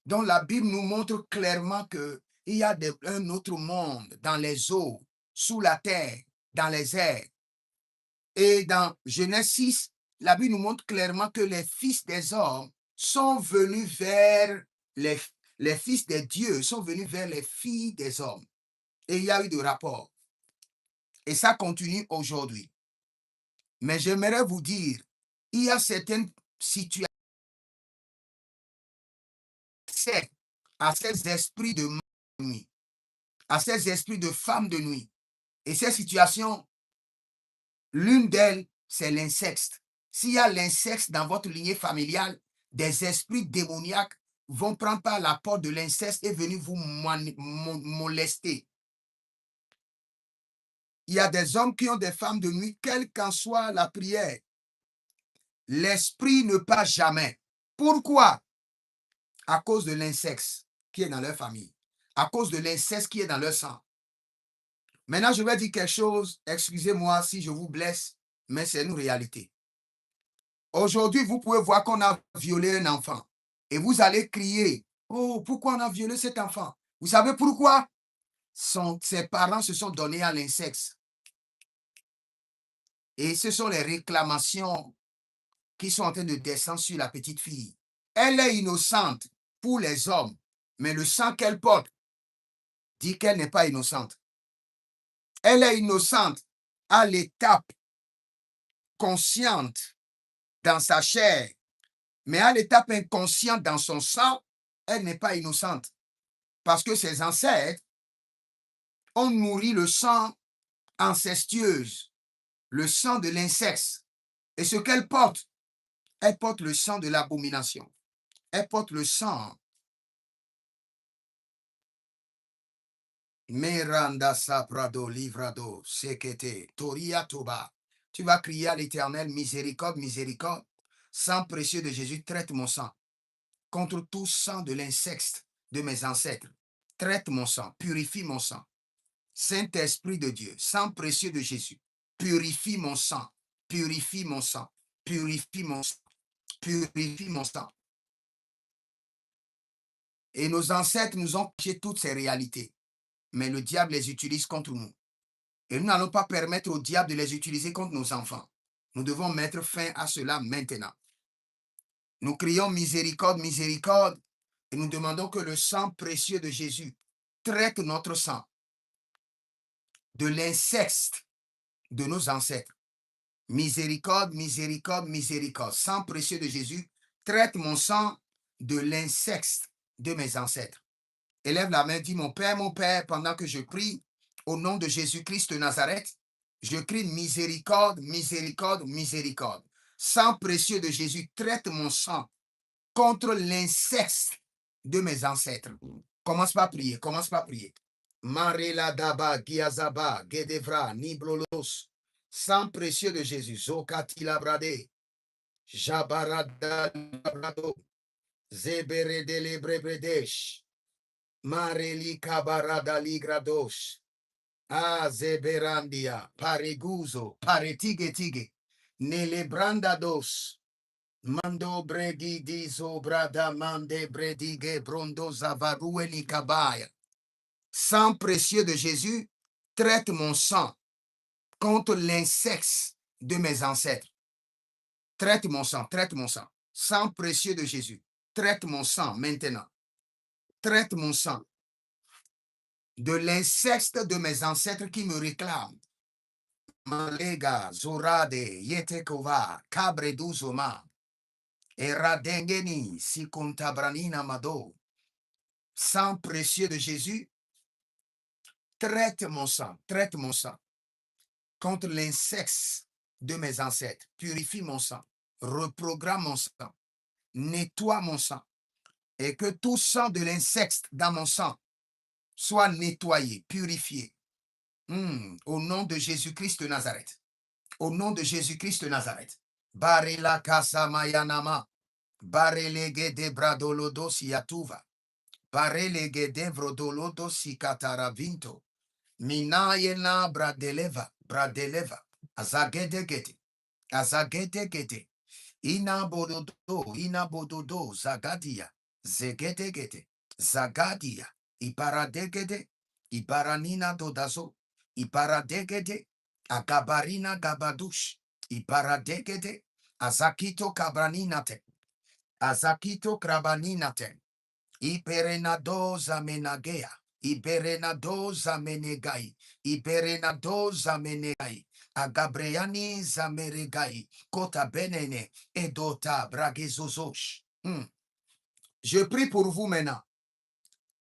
Donc la Bible nous montre clairement qu'il y a un autre monde dans les eaux, sous la terre, dans les airs. Et dans Genèse 6, la Bible nous montre clairement que les fils des hommes sont venus vers les fils des dieux, sont venus vers les filles des hommes. Et il y a eu des rapports. Et ça continue aujourd'hui. Mais j'aimerais vous dire, il y a certaines situations à ces esprits de nuit, à ces esprits de femmes de nuit. Et ces situations, l'une d'elles, c'est l'inceste. S'il y a l'inceste dans votre lignée familiale, des esprits démoniaques vont prendre par la porte de l'inceste et venir vous molester. Il y a des hommes qui ont des femmes de nuit, quelle qu'en soit la prière. L'esprit ne passe jamais. Pourquoi? À cause de l'inceste qui est dans leur famille. À cause de l'inceste qui est dans leur sang. Maintenant, je vais dire quelque chose. Excusez-moi si je vous blesse, mais c'est une réalité. Aujourd'hui, vous pouvez voir qu'on a violé un enfant. Et vous allez crier, « Oh, pourquoi on a violé cet enfant? » Vous savez pourquoi? Ses parents se sont donnés à l'inceste. Et ce sont les réclamations qui sont en train de descendre sur la petite fille. Elle est innocente pour les hommes, mais le sang qu'elle porte dit qu'elle n'est pas innocente. Elle est innocente à l'étape consciente dans sa chair, mais à l'étape inconsciente dans son sang, elle n'est pas innocente. Parce que ses ancêtres ont nourri le sang incestueuse, le sang de l'inceste. Et ce qu'elle porte, elle porte le sang de l'abomination. Elle porte le sang. Miranda saprado livrado sekete toria toba. Tu vas crier à l'Éternel, miséricorde, miséricorde. Sang précieux de Jésus, traite mon sang. Contre tout sang de l'inceste de mes ancêtres. Traite mon sang, purifie mon sang. Saint-Esprit de Dieu, sang précieux de Jésus, purifie mon sang, purifie mon sang, purifie mon sang, purifie mon sang. Et nos ancêtres nous ont caché toutes ces réalités, mais le diable les utilise contre nous. Et nous n'allons pas permettre au diable de les utiliser contre nos enfants. Nous devons mettre fin à cela maintenant. Nous crions miséricorde, miséricorde, et nous demandons que le sang précieux de Jésus traite notre sang de l'inceste de nos ancêtres. Miséricorde, miséricorde, miséricorde. Sang précieux de Jésus, traite mon sang de l'inceste de mes ancêtres. Élève la main, dis mon Père, pendant que je prie, au nom de Jésus-Christ de Nazareth, je crie miséricorde, miséricorde, miséricorde. Sang précieux de Jésus, traite mon sang contre l'inceste de mes ancêtres. Commence par prier, commence par prier. Marela daba, giazaba, gedevra, niblolos. Sang précieux de Jésus. Zokati labrade. Jabarada labrado. Zeberede lebrebredesh. Mareli kabarada ligradosh. Ah, zeberandia. Pareguzo. Paretige. Nelebrandados. Mando bredi dizo brada mande bredige brondo zavarueli kabaya. Sang précieux de Jésus, traite mon sang contre l'insecte de mes ancêtres. Traite mon sang, traite mon sang. Sang précieux de Jésus, traite mon sang maintenant. Traite mon sang de l'insecte de mes ancêtres qui me réclament. Malega, Zorade, Yetekova, Kabreduzoma, Eradengeni, Sikontabranina Mado. Sang précieux de Jésus, traite mon sang contre l'insecte de mes ancêtres. Purifie mon sang, reprogramme mon sang, nettoie mon sang, et que tout sang de l'insecte dans mon sang soit nettoyé, purifié. Au nom de Jésus-Christ de Nazareth. Au nom de Jésus-Christ de Nazareth. Barela casa mayanama. Barelege de bradolodo siatuva. Barelege de vrodolodo sikataravinto. Minayena bradeleva. Azagedegede. Azagedegede. Inabododo, Zagadia, Zegedegede, Zagadia, Ibaradegede, Ibaranina dodazo, Ibaradegede, Agabarina gabadush, Ibaradegede, Azakito kabraninate, Azakito krabaninate, Iperenadoza menagea, Iberenadoza menegai, Iberenadoza menegai, Agabreani zameregai, Kota benene, Edota bragezozosh. Je prie pour vous maintenant.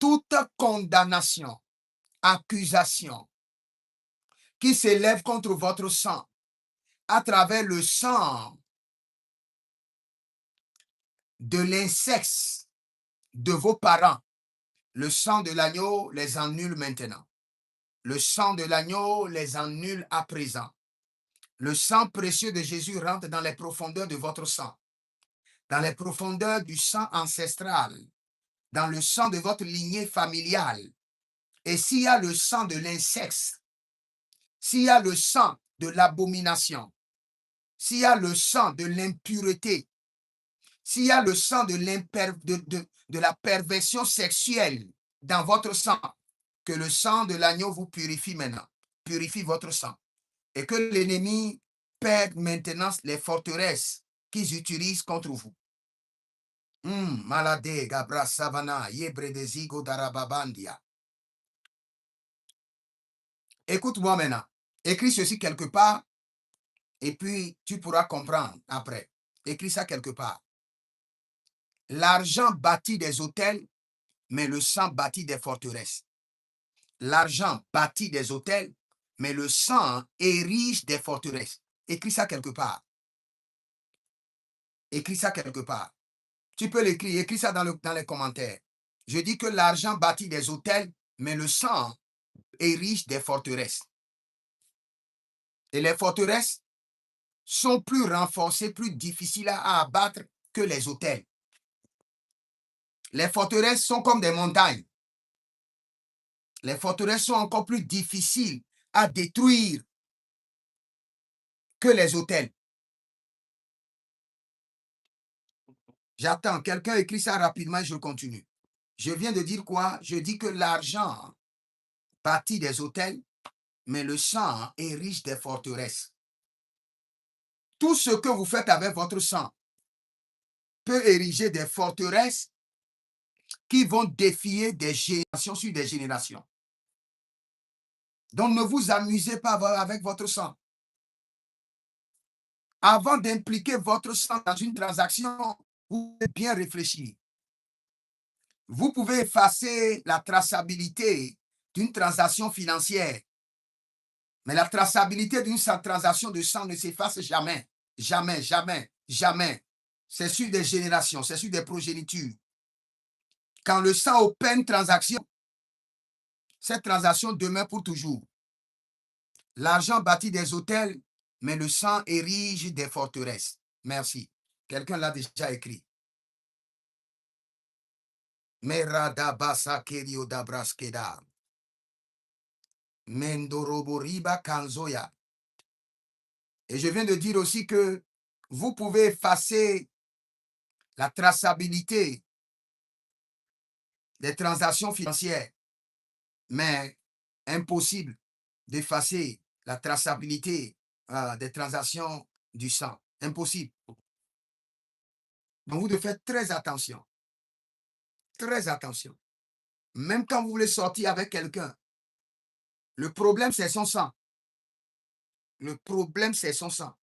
Toute condamnation, accusation qui s'élève contre votre sang à travers le sang de l'insecte de vos parents, le sang de l'agneau les annule maintenant. Le sang de l'agneau les annule à présent. Le sang précieux de Jésus rentre dans les profondeurs de votre sang, dans les profondeurs du sang ancestral, dans le sang de votre lignée familiale. Et s'il y a le sang de l'insecte, s'il y a le sang de l'abomination, s'il y a le sang de l'impureté, s'il y a le sang de la perversion sexuelle dans votre sang, que le sang de l'agneau vous purifie maintenant, purifie votre sang. Et que l'ennemi perde maintenant les forteresses qu'ils utilisent contre vous. Malade, Gabra Savana, Yebre de Zigo d'Arababandia. Écoute-moi maintenant. Écris ceci quelque part et puis tu pourras comprendre après. Écris ça quelque part. L'argent bâtit des hôtels, mais le sang bâtit des forteresses. L'argent bâtit des hôtels, mais le sang érige des forteresses. Écris ça quelque part. Écris ça quelque part. Tu peux l'écrire, écris ça dans les commentaires. Je dis que l'argent bâtit des hôtels, mais le sang érige des forteresses. Et les forteresses sont plus renforcées, plus difficiles à abattre que les hôtels. Les forteresses sont comme des montagnes. Les forteresses sont encore plus difficiles à détruire que les hôtels. J'attends, quelqu'un écrit ça rapidement et je continue. Je viens de dire quoi? Je dis que l'argent bâtit des hôtels, mais le sang érige des forteresses. Tout ce que vous faites avec votre sang peut ériger des forteresses qui vont défier des générations sur des générations. Donc ne vous amusez pas avec votre sang. Avant d'impliquer votre sang dans une transaction, vous devez bien réfléchir. Vous pouvez effacer la traçabilité d'une transaction financière, mais la traçabilité d'une transaction de sang ne s'efface jamais. Jamais, jamais, jamais. C'est sur des générations, c'est sur des progénitures. Quand le sang opère une transaction, cette transaction demeure pour toujours. L'argent bâtit des hôtels, mais le sang érige des forteresses. Merci. Quelqu'un l'a déjà écrit. Meradabasa keriodabraskeda. Mendoroboriba kanzoya. Et je viens de dire aussi que vous pouvez effacer la traçabilité des transactions financières, mais impossible d'effacer la traçabilité des transactions du sang. Impossible. Donc, vous devez faire très attention. Très attention. Même quand vous voulez sortir avec quelqu'un, le problème, c'est son sang. Le problème, c'est son sang.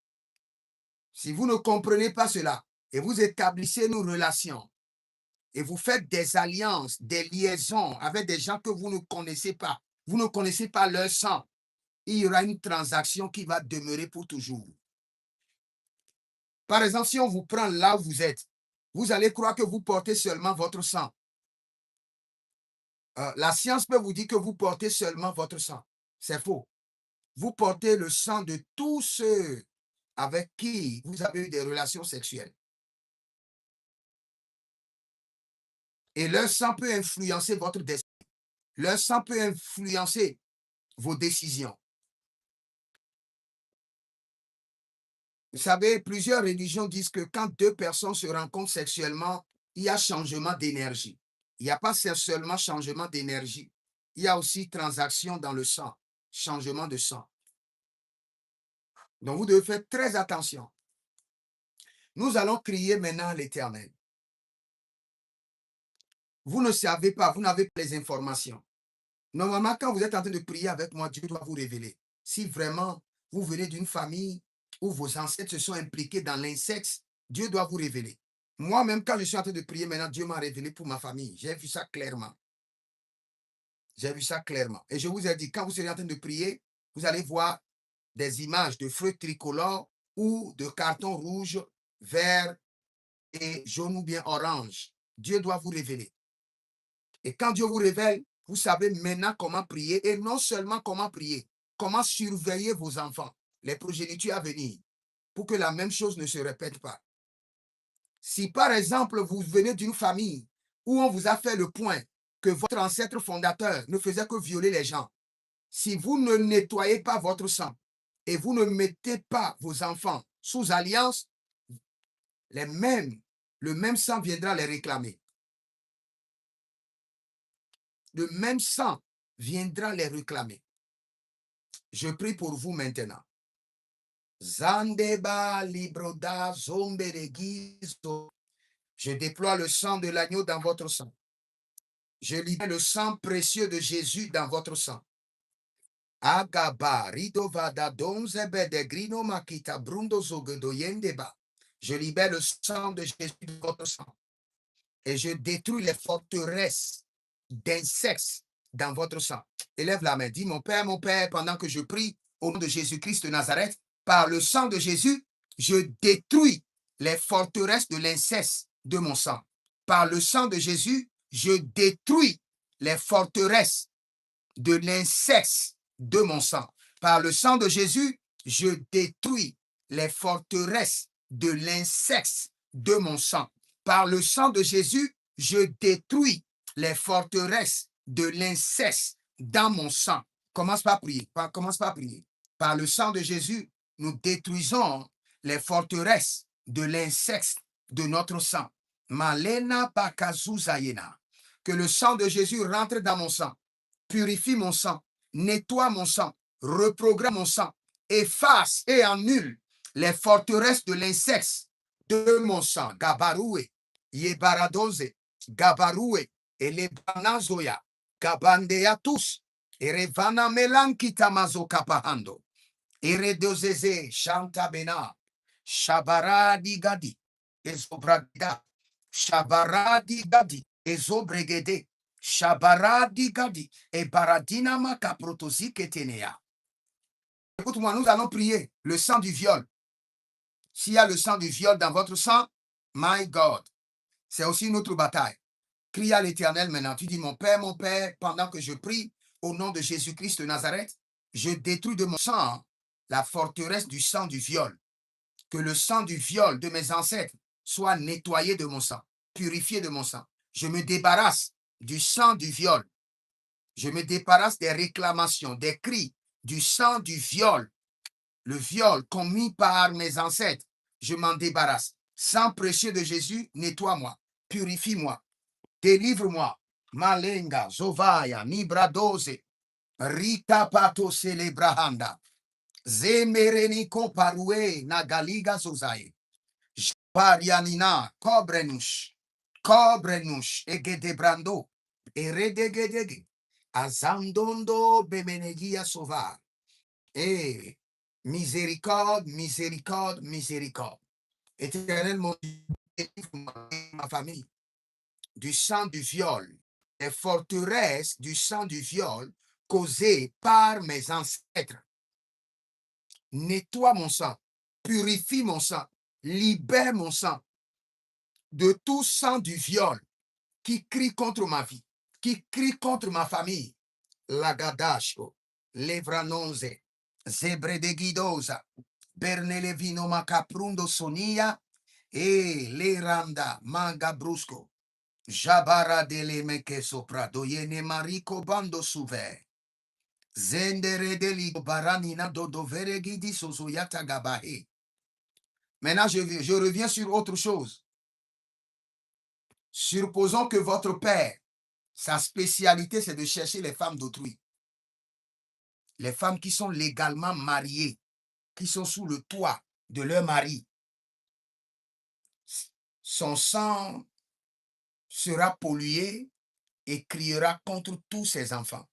Si vous ne comprenez pas cela et vous établissez une relation et vous faites des alliances, des liaisons avec des gens que vous ne connaissez pas, vous ne connaissez pas leur sang, il y aura une transaction qui va demeurer pour toujours. Par exemple, si on vous prend là où vous êtes, vous allez croire que vous portez seulement votre sang. La science peut vous dire que vous portez seulement votre sang. C'est faux. Vous portez le sang de tous ceux avec qui vous avez eu des relations sexuelles. Et leur sang peut influencer votre destin. Leur sang peut influencer vos décisions. Vous savez, plusieurs religions disent que quand deux personnes se rencontrent sexuellement, il y a changement d'énergie. Il n'y a pas seulement changement d'énergie. Il y a aussi transaction dans le sang, changement de sang. Donc, vous devez faire très attention. Nous allons crier maintenant à l'Éternel. Vous ne savez pas, vous n'avez pas les informations. Normalement, quand vous êtes en train de prier avec moi, Dieu doit vous révéler. Si vraiment vous venez d'une famille où vos ancêtres se sont impliqués dans l'inceste, Dieu doit vous révéler. Moi-même, quand je suis en train de prier maintenant, Dieu m'a révélé pour ma famille. J'ai vu ça clairement. J'ai vu ça clairement. Et je vous ai dit, quand vous serez en train de prier, vous allez voir des images de feux tricolores ou de cartons rouges, verts et jaune ou bien orange. Dieu doit vous révéler. Et quand Dieu vous révèle, vous savez maintenant comment prier et non seulement comment prier, comment surveiller vos enfants, les progénitures à venir, pour que la même chose ne se répète pas. Si par exemple vous venez d'une famille où on vous a fait le point que votre ancêtre fondateur ne faisait que violer les gens, si vous ne nettoyez pas votre sang et vous ne mettez pas vos enfants sous alliance, le même sang viendra les réclamer. Le même sang viendra les réclamer. Je prie pour vous maintenant. Zandeba libroda zomberegizo. Je déploie le sang de l'agneau dans votre sang. Je libère le sang précieux de Jésus dans votre sang. Agaba ridovada donzebe de grino makita brundo zogedoyendeba. Je libère le sang de Jésus dans votre sang. Et je détruis les forteresses d'insectes dans votre sang. Élève la main. Dis, mon Père, pendant que je prie au nom de Jésus-Christ de Nazareth, par le sang de Jésus, je détruis les forteresses de l'inceste de mon sang. Par le sang de Jésus, je détruis les forteresses de l'inceste de mon sang. Par le sang de Jésus, je détruis les forteresses de l'inceste de mon sang. Par le sang de Jésus, je détruis les forteresses de l'inceste dans mon sang. Commence par prier. Commence par prier. Par le sang de Jésus, nous détruisons les forteresses de l'inceste de notre sang. Malena Bakazuzayena. Que le sang de Jésus rentre dans mon sang, purifie mon sang, nettoie mon sang, reprogramme mon sang, efface et annule les forteresses de l'inceste de mon sang. Gabaroué, Yebaradoze, Gabaroué, et les Banazoya, Gabandeatus, et Revana Melankita Mazokapahando, et Redozeze, Chantabena, Shabaradi Gadi, Ezobragida, Shabaradi Gadi, Ezobregede, Shabaradi Gadi, et Baradina Makaprotosi Ketenea. Écoute-moi, nous allons prier le sang du viol. S'il y a le sang du viol dans votre sang, my God, c'est aussi une autre bataille. Crie à l'Éternel maintenant. Tu dis, mon Père, pendant que je prie au nom de Jésus-Christ de Nazareth, je détruis de mon sang la forteresse du sang du viol. Que le sang du viol de mes ancêtres soit nettoyé de mon sang, purifié de mon sang. Je me débarrasse du sang du viol. Je me débarrasse des réclamations, des cris, du sang du viol. Le viol commis par mes ancêtres, je m'en débarrasse. Sang précieux de Jésus, nettoie-moi, purifie-moi, délivre-moi. Malenga, Zovaya, Nibradose, Rita Pato Celebrahanda, Zemereniko Parue, Nagaliga Zozae, Parianina, Cobrenus, Egedebrando, Eredegedege, Azandondo Bemenegia Sova. Et miséricorde, miséricorde, miséricorde. Éternel, mon Dieu, délivre-moi et ma famille du sang du viol, des forteresses du sang du viol causées par mes ancêtres. Nettoie mon sang, purifie mon sang, libère mon sang de tout sang du viol qui crie contre ma vie, qui crie contre ma famille. Lagadasho, Levranonze, Zebre de Guidosa, Bernelevino Macaprundo Sonia, e Leranda Manga Brusco, Jabara de Lemeke Sopra, Doyene Marico Bando Suve, Zendere de Ligo Baranina Dodovere Gidi Sosoyata Gabahe. Maintenant, je reviens sur autre chose. Supposons que votre père, sa spécialité, c'est de chercher les femmes d'autrui. Les femmes qui sont légalement mariées, qui sont sous le toit de leur mari. Son sang sera pollué et criera contre tous ses enfants.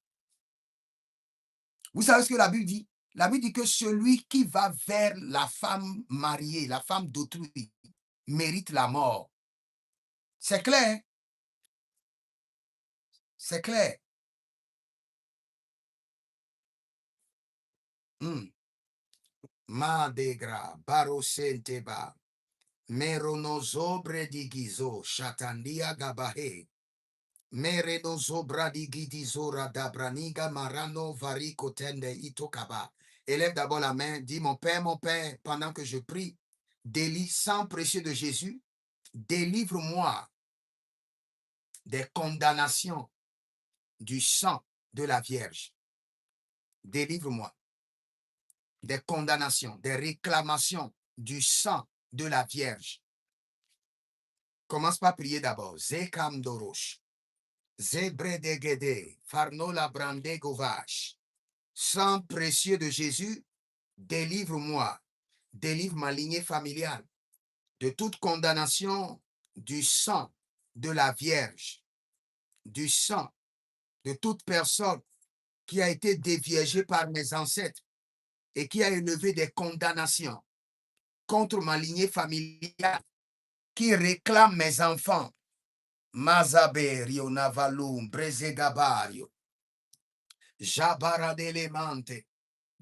Vous savez ce que la Bible dit? La Bible dit que celui qui va vers la femme mariée, la femme d'autrui, mérite la mort. C'est clair? C'est clair. Madegra, Barosenteba, Meronozobre digizo, Shatandia Gabahe, Merenozobra digidizora dabraniga marano varico tende itokaba. Élève d'abord la main, dis mon Père, pendant que je prie, délie sang précieux de Jésus, délivre-moi des condamnations du sang de la Vierge. Délivre-moi des condamnations, des réclamations du sang de la Vierge. Commence par prier d'abord. Zekam dorosh. Zebre de Gede. Farnola brande govash. Sang précieux de Jésus, délivre-moi. Délivre ma lignée familiale de toute condamnation du sang de la Vierge. Du sang de toute personne qui a été déviergée par mes ancêtres et qui a élevé des condamnations contre ma lignée familiale, qui réclame mes enfants. Mazaberio Navalum, Brezegabario, Jabara d'Elemante,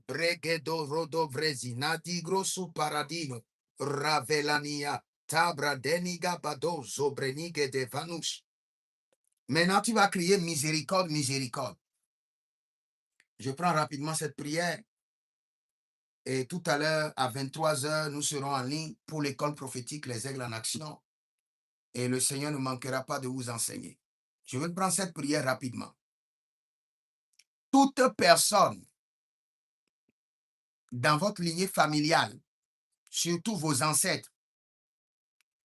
Bregedo Rodovrezi, Nadigro su Paradino, Ravelania, Tabra Deniga Bado, Zobrenige de Vanush. Maintenant, tu vas crier miséricorde, miséricorde. Je prends rapidement cette prière. Et tout à l'heure, à 23h, nous serons en ligne pour l'école prophétique Les Aigles en Action. Et le Seigneur ne manquera pas de vous enseigner. Je vais prendre cette prière rapidement. Toute personne dans votre lignée familiale, surtout vos ancêtres,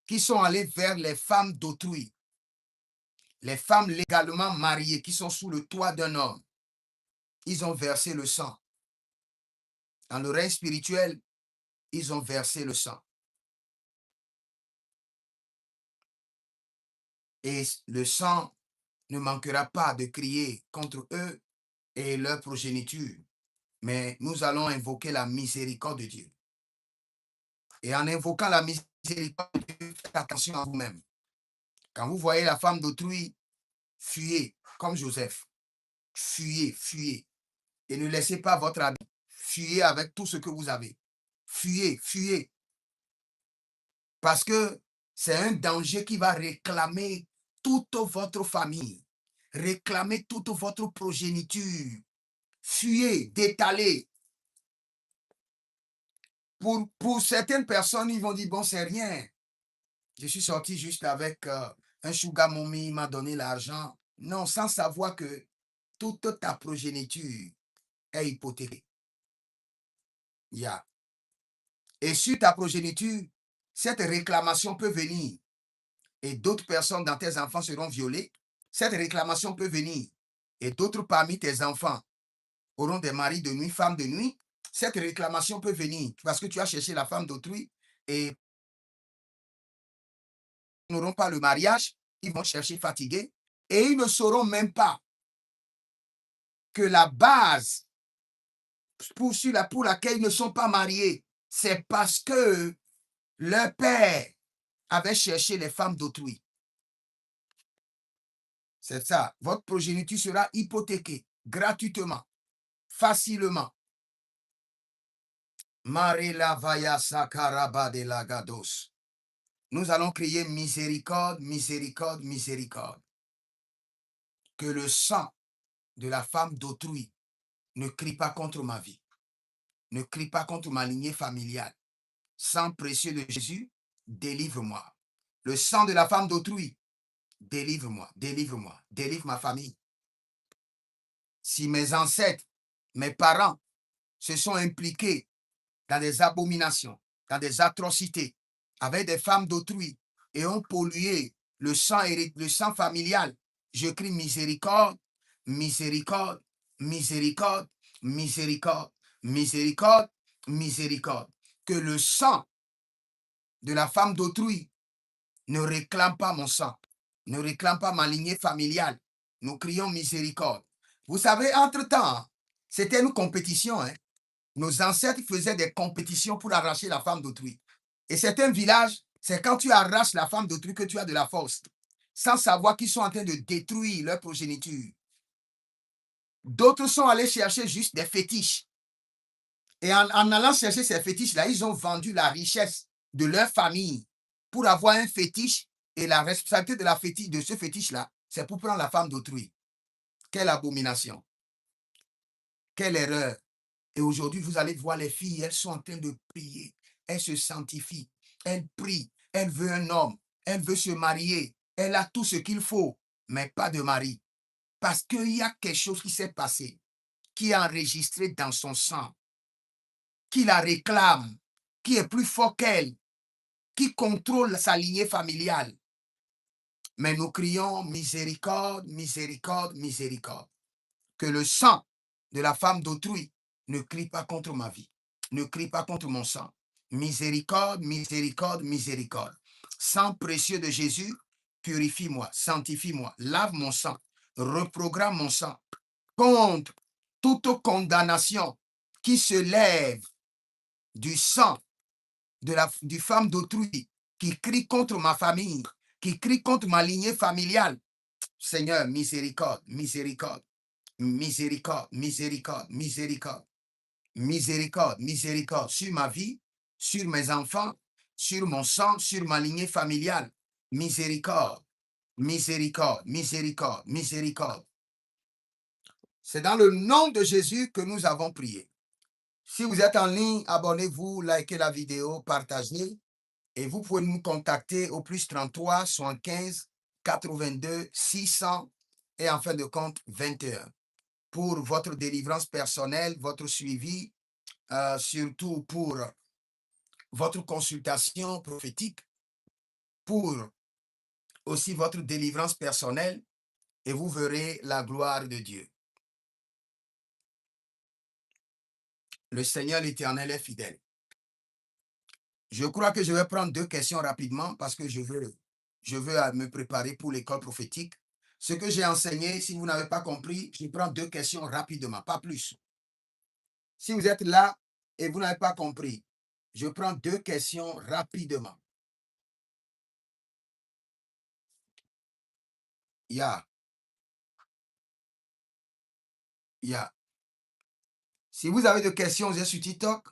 qui sont allés vers les femmes d'autrui, les femmes légalement mariées qui sont sous le toit d'un homme, ils ont versé le sang. Dans l'oreille spirituelle, ils ont versé le sang. Et le sang ne manquera pas de crier contre eux et leur progéniture. Mais nous allons invoquer la miséricorde de Dieu. Et en invoquant la miséricorde de Dieu, faites attention à vous-même. Quand vous voyez la femme d'autrui, fuyez, comme Joseph. Fuyez, fuyez. Et ne laissez pas votre habit. Fuyez avec tout ce que vous avez. Fuyez, fuyez. Parce que c'est un danger qui va réclamer toute votre famille. Réclamer toute votre progéniture. Fuyez, détalez. Pour certaines personnes, ils vont dire, bon, c'est rien. Je suis sorti juste avec un sugar mommy, il m'a donné l'argent. Non, sans savoir que toute ta progéniture est hypothéquée. Yeah. Et sur ta progéniture, cette réclamation peut venir et d'autres personnes dans tes enfants seront violées. Cette réclamation peut venir et d'autres parmi tes enfants auront des maris de nuit, femmes de nuit. Cette réclamation peut venir parce que tu as cherché la femme d'autrui et ils n'auront pas le mariage, ils vont chercher fatigués et ils ne sauront même pas que la base pour laquelle ils ne sont pas mariés, c'est parce que leur père avait cherché les femmes d'autrui. C'est ça. Votre progéniture sera hypothéquée gratuitement, facilement. Marela vaya sakaraba de lagados. Nous allons crier miséricorde, miséricorde, miséricorde. Que le sang de la femme d'autrui ne crie pas contre ma vie, ne crie pas contre ma lignée familiale. Sang précieux de Jésus, délivre-moi. Le sang de la femme d'autrui, délivre-moi, délivre-moi, délivre ma famille. Si mes ancêtres, mes parents se sont impliqués dans des abominations, dans des atrocités, avec des femmes d'autrui et ont pollué le sang familial, je crie miséricorde, miséricorde, miséricorde, miséricorde, miséricorde, miséricorde. Que le sang de la femme d'autrui ne réclame pas mon sang, ne réclame pas ma lignée familiale. Nous crions miséricorde. Vous savez, entre-temps, c'était une compétition. Hein? Nos ancêtres faisaient des compétitions pour arracher la femme d'autrui. Et certains villages, c'est quand tu arraches la femme d'autrui que tu as de la force, sans savoir qu'ils sont en train de détruire leur progéniture. D'autres sont allés chercher juste des fétiches. Et en allant chercher ces fétiches-là, ils ont vendu la richesse de leur famille pour avoir un fétiche. Et la responsabilité de, de ce fétiche-là, c'est pour prendre la femme d'autrui. Quelle abomination. Quelle erreur. Et aujourd'hui, vous allez voir les filles, elles sont en train de prier. Elles se sanctifient. Elles prient. Elles veulent un homme. Elles veulent se marier. Elle a tout ce qu'il faut, mais pas de mari. Parce qu'il y a quelque chose qui s'est passé, qui est enregistré dans son sang, qui la réclame, qui est plus fort qu'elle, qui contrôle sa lignée familiale. Mais nous crions miséricorde, miséricorde, miséricorde. Que le sang de la femme d'autrui ne crie pas contre ma vie, ne crie pas contre mon sang. Miséricorde, miséricorde, miséricorde. Sang précieux de Jésus, purifie-moi, sanctifie-moi, lave mon sang, reprogramme mon sang contre toute condamnation qui se lève du sang du femme d'autrui, qui crie contre ma famille, qui crie contre ma lignée familiale. Seigneur, miséricorde, miséricorde. Miséricorde, miséricorde, miséricorde, miséricorde, miséricorde sur ma vie, sur mes enfants, sur mon sang, sur ma lignée familiale. Miséricorde, miséricorde, miséricorde, miséricorde. C'est dans le nom de Jésus que nous avons prié. Si vous êtes en ligne, abonnez-vous, likez la vidéo, partagez et vous pouvez nous contacter au plus 33 75 82 600 et en fin de compte 21. Pour votre délivrance personnelle, votre suivi, surtout pour votre consultation prophétique, pour aussi votre délivrance personnelle, et vous verrez la gloire de Dieu. Le Seigneur l'Éternel est fidèle. Je crois que je vais prendre 2 questions rapidement parce que je veux me préparer pour l'école prophétique. Ce que j'ai enseigné, si vous n'avez pas compris, je prends 2 questions rapidement, pas plus. Si vous êtes là et vous n'avez pas compris, je prends 2 questions rapidement. Yeah. Si vous avez des questions, j'ai sur TikTok,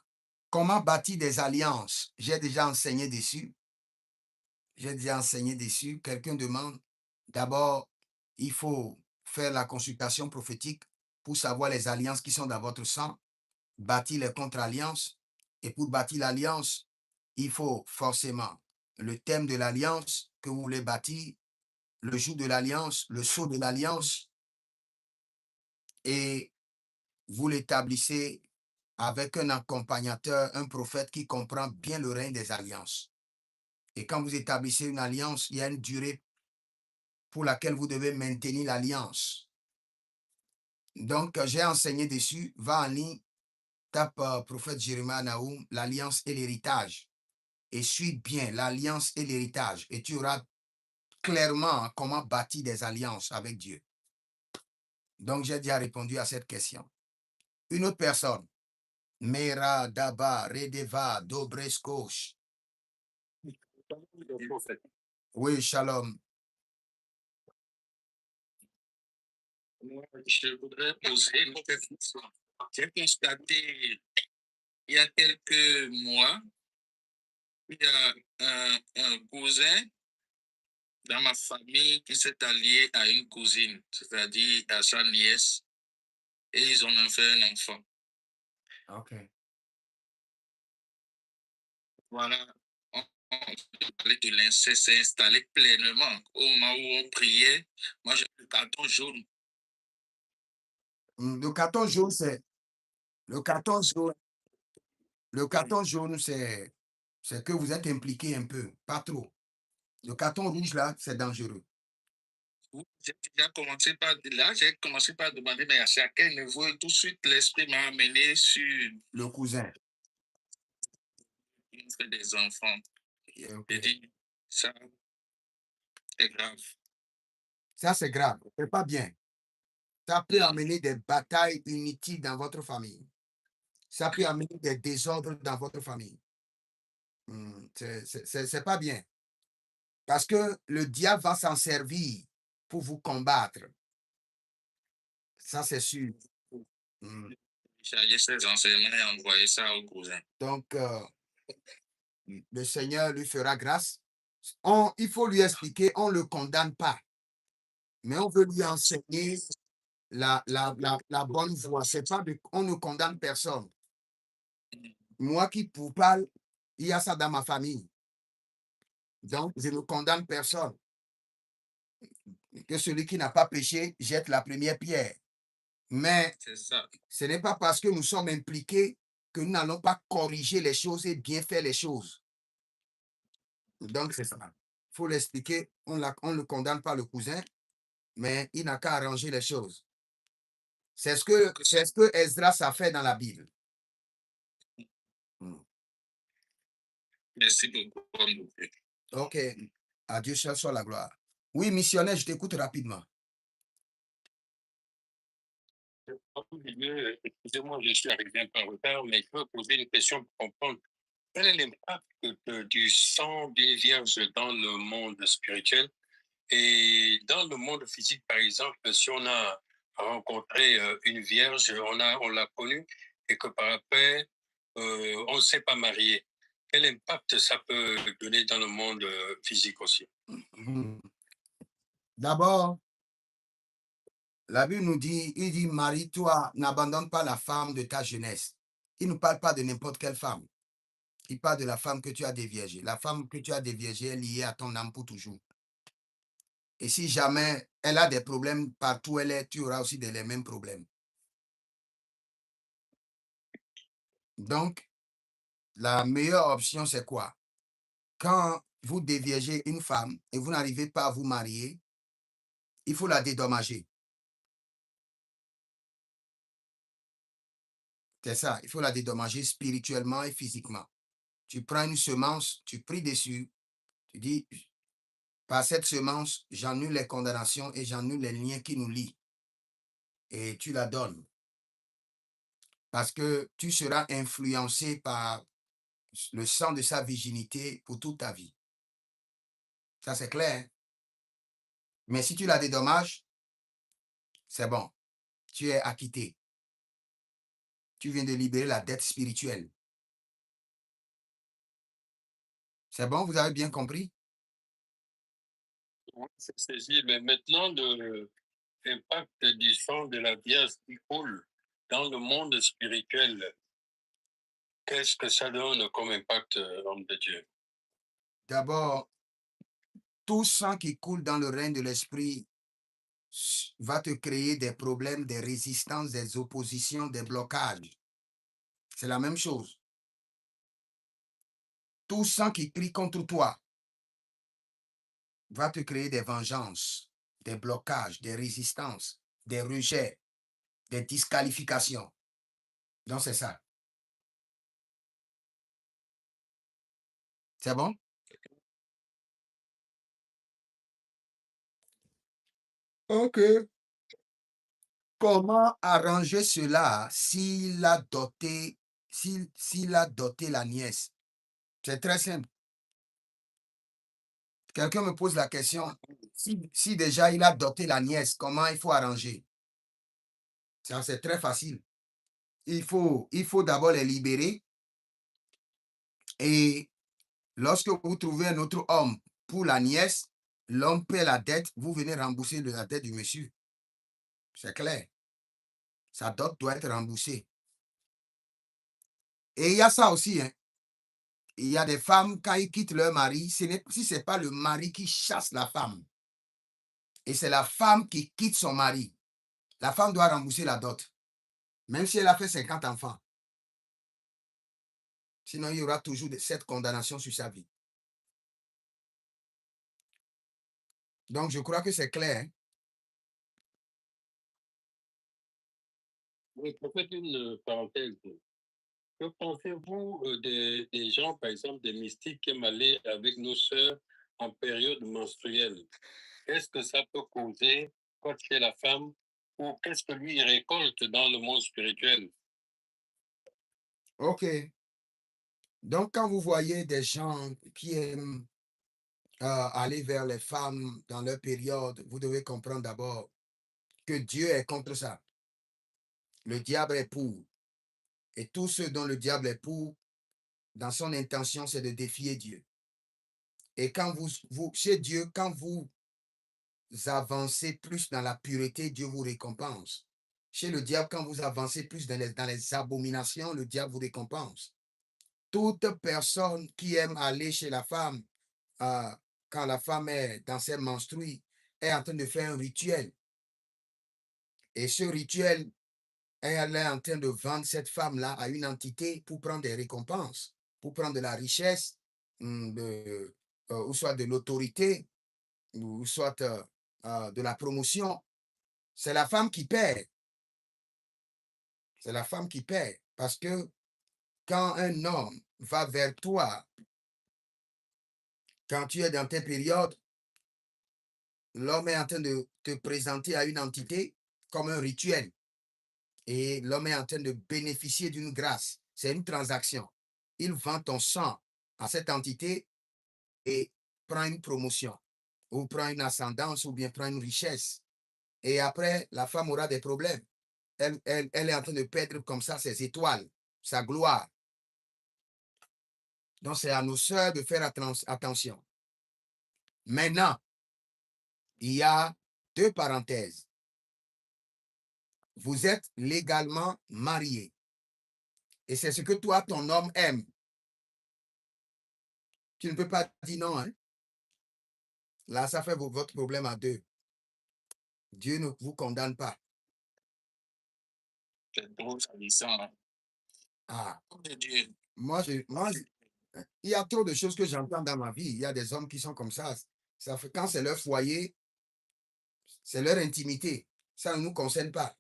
comment bâtir des alliances? J'ai déjà enseigné dessus. Quelqu'un demande, d'abord, il faut faire la consultation prophétique pour savoir les alliances qui sont dans votre sang, bâtir les contre-alliances Et pour bâtir l'alliance, il faut forcément le thème de l'alliance que vous voulez bâtir, le jour de l'alliance, le sceau de l'alliance, et vous l'établissez avec un accompagnateur, un prophète qui comprend bien le règne des alliances. Et quand vous établissez une alliance, il y a une durée pour laquelle vous devez maintenir l'alliance. Donc, j'ai enseigné dessus, va en ligne, tape prophète Jérémie Naoum, l'alliance et l'héritage. Et suis bien l'alliance et l'héritage. Et tu auras clairement comment bâtir des alliances avec Dieu. Donc, j'ai déjà répondu à cette question. Une autre personne. Mera, Daba, Redeva, Dobreskosh. Oui, shalom. Je voudrais poser une question. J'ai constaté il y a quelques mois, il y a un cousin dans ma famille qui s'est allié à une cousine, c'est-à-dire à sa nièce, et ils ont en fait un enfant. OK. Voilà. On parlait de l'inceste s'est installé pleinement. Au moment où on priait, moi j'ai le carton jaune. Le carton jaune, c'est le carton jaune. Le carton jaune, c'est que vous êtes impliqué un peu, pas trop. Le carton rouge, là, c'est dangereux. J'ai déjà commencé par là, j'ai commencé par demander, mais à quel niveau, et tout de suite, l'esprit m'a amené sur Le cousin. une fait des enfants. OK. J'ai dit, ça, c'est grave. Ça, c'est grave. C'est pas bien. Ça peut amener des batailles inutiles dans votre famille. Ça peut amener des désordres dans votre famille. C'est pas bien. Parce que le diable va s'en servir pour vous combattre. Ça, c'est sûr. Mm. Charger ses enseignements et envoyer ça au cousin. Donc, le Seigneur lui fera grâce. Il faut lui expliquer, on ne le condamne pas, mais on veut lui enseigner la bonne voie. C'est pas on ne condamne personne. Moi qui vous parle, il y a ça dans ma famille. Donc, je ne condamne personne. Que celui qui n'a pas péché jette la première pierre. Mais C'est ça. ce n'est pas parce que nous sommes impliqués que nous n'allons pas corriger les choses et bien faire les choses. Donc, c'est ça. Il faut l'expliquer. On ne condamne pas le cousin, mais il n'a qu'à arranger les choses. C'est ce que Esdras a fait dans la Bible. Mm. Merci beaucoup. OK. À Dieu seul soit la gloire. Oui, missionnaire, je t'écoute rapidement. Excusez-moi, je suis arrivé un peu en retard, mais je veux poser une question pour comprendre. Quel est l'impact du sang d'une vierge dans le monde spirituel et dans le monde physique, par exemple, si on a rencontré une vierge, on l'a connue et que par après, on ne s'est pas marié. Quel impact ça peut donner dans le monde physique aussi? Mm. D'abord, la Bible nous dit, il dit, marie-toi, n'abandonne pas la femme de ta jeunesse. Il ne parle pas de n'importe quelle femme. Il parle de la femme que tu as déviergée. La femme que tu as déviergée est liée à ton âme pour toujours. Et si jamais elle a des problèmes partout où elle est, tu auras aussi les mêmes problèmes. Donc, la meilleure option, c'est quoi? Quand vous déviergez une femme et vous n'arrivez pas à vous marier, il faut la dédommager. C'est ça, il faut la dédommager spirituellement et physiquement. Tu prends une semence, tu pries dessus, tu dis, par cette semence, j'annule les condamnations et j'annule les liens qui nous lient. Et tu la donnes. Parce que tu seras influencé par le sang de sa virginité pour toute ta vie. Ça, c'est clair, hein? Mais si tu la dédommages, c'est bon. Tu es acquitté. Tu viens de libérer la dette spirituelle. C'est bon, vous avez bien compris? Oui, c'est saisi, mais maintenant, l'impact du sang de la Vierge qui coule dans le monde spirituel, qu'est-ce que ça donne comme impact, homme de Dieu? D'abord, tout sang qui coule dans le règne de l'esprit va te créer des problèmes, des résistances, des oppositions, des blocages. C'est la même chose. Tout sang qui crie contre toi va te créer des vengeances, des blocages, des résistances, des rejets, des disqualifications. Donc, c'est ça. C'est bon? OK. Comment arranger cela s'il a doté, s'il a doté la nièce? C'est très simple. Quelqu'un me pose la question, si déjà il a doté la nièce, comment il faut arranger? Ça, c'est très facile. Il faut d'abord les libérer et lorsque vous trouvez un autre homme pour la nièce, l'homme paie la dette, vous venez rembourser la dette du monsieur. C'est clair. Sa dot doit être remboursée. Et il y a ça aussi, hein. Il y a des femmes, quand ils quittent leur mari, si ce n'est pas le mari qui chasse la femme, et c'est la femme qui quitte son mari, la femme doit rembourser la dot, même si elle a fait 50 enfants. Sinon, il y aura toujours cette condamnation sur sa vie. Donc, je crois que c'est clair, hein. Oui, peut-être une parenthèse. Que pensez-vous des gens, par exemple, des mystiques qui aiment aller avec nos sœurs en période menstruelle? Qu'est-ce que ça peut causer quand c'est la femme ou qu'est-ce que lui il récolte dans le monde spirituel? OK. Donc, quand vous voyez des gens qui aiment aller vers les femmes dans leur période, vous devez comprendre d'abord que Dieu est contre ça. Le diable est pour. Et tout ce dont le diable est pour, dans son intention, c'est de défier Dieu. Et quand chez Dieu, quand vous avancez plus dans la pureté, Dieu vous récompense. Chez le diable, quand vous avancez plus dans les abominations, le diable vous récompense. Toute personne qui aime aller chez la femme, euh, quand la femme est dans ses menstrues, est en train de faire un rituel. Et ce rituel, elle est en train de vendre cette femme-là à une entité pour prendre des récompenses, pour prendre de la richesse, ou soit de l'autorité, ou soit de la promotion. C'est la femme qui perd. C'est la femme qui perd. Parce que quand un homme va vers toi, quand tu es dans tes périodes, l'homme est en train de te présenter à une entité comme un rituel. Et l'homme est en train de bénéficier d'une grâce. C'est une transaction. Il vend ton sang à cette entité et prend une promotion, ou prend une ascendance, ou bien prend une richesse. Et après, la femme aura des problèmes. Elle est en train de perdre comme ça ses étoiles, sa gloire. Donc, c'est à nos sœurs de faire attention. Maintenant, il y a deux parenthèses. Vous êtes légalement mariés. Et c'est ce que toi, ton homme aime. Tu ne peux pas dire non, hein? Là, ça fait votre problème à deux. Dieu ne vous condamne pas. C'est trop salissant, hein. Ah, Homme de Dieu. il y a trop de choses que j'entends dans ma vie. Il y a des hommes qui sont comme ça. Quand c'est leur foyer, c'est leur intimité. Ça ne nous concerne pas.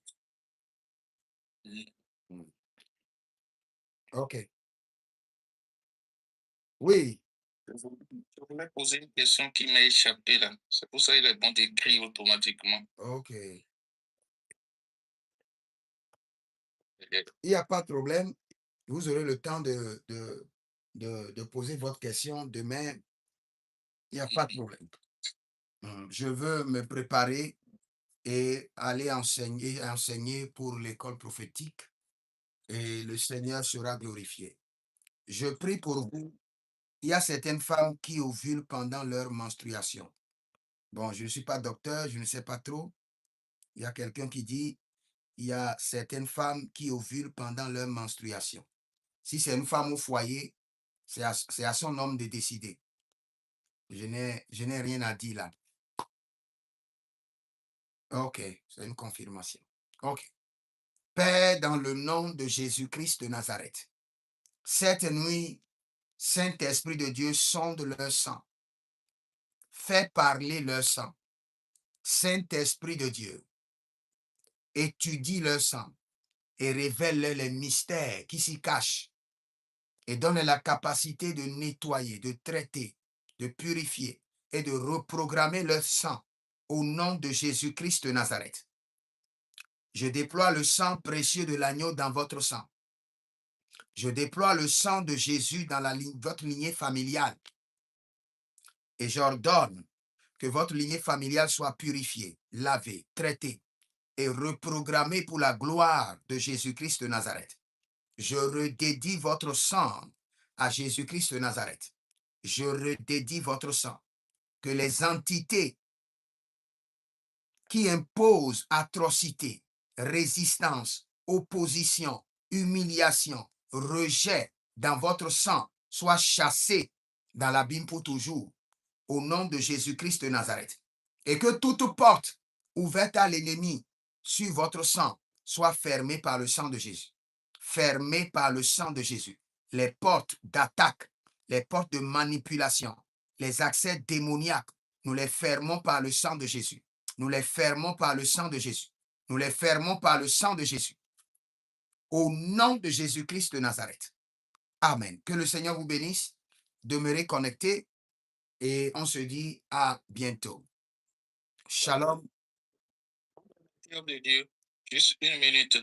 Mm. OK. Oui, Je voulais poser une question qui m'a échappé là. C'est pour ça qu'il est bon d'écrire automatiquement. OK. Eh, Il n'y a pas de problème. Vous aurez le temps de poser votre question demain. Il n'y a pas de problème. Je veux me préparer et aller enseigner pour l'école prophétique et le Seigneur sera glorifié. Je prie pour vous. Il y a certaines femmes qui ovulent pendant leur menstruation. Bon, je ne suis pas docteur, je ne sais pas trop. Il y a quelqu'un qui dit, il y a certaines femmes qui ovulent pendant leur menstruation. Si c'est une femme au foyer, c'est à son homme de décider. Je n'ai rien à dire là. OK, c'est une confirmation. OK. Père, dans le nom de Jésus-Christ de Nazareth, cette nuit, Saint-Esprit de Dieu, sonde leur sang. Fais parler leur sang. Saint-Esprit de Dieu, étudie leur sang et révèle-leur les mystères qui s'y cachent et donne la capacité de nettoyer, de traiter, de purifier et de reprogrammer leur sang au nom de Jésus-Christ de Nazareth. Je déploie le sang précieux de l'agneau dans votre sang. Je déploie le sang de Jésus dans votre lignée familiale. Et j'ordonne que votre lignée familiale soit purifiée, lavée, traitée et reprogrammée pour la gloire de Jésus-Christ de Nazareth. Je redédie votre sang à Jésus-Christ de Nazareth. Je redédie votre sang. Que les entités qui imposent atrocité, résistance, opposition, humiliation, rejet dans votre sang soient chassées dans l'abîme pour toujours, au nom de Jésus-Christ de Nazareth. Et que toute porte ouverte à l'ennemi sur votre sang soit fermée par le sang de Jésus. Fermée par le sang de Jésus. Les portes d'attaque, les portes de manipulation, les accès démoniaques, nous les fermons par le sang de Jésus. Nous les fermons par le sang de Jésus. Nous les fermons par le sang de Jésus. Au nom de Jésus-Christ de Nazareth. Amen. Que le Seigneur vous bénisse. Demeurez connectés et on se dit à bientôt. Shalom. De Dieu, juste une minute.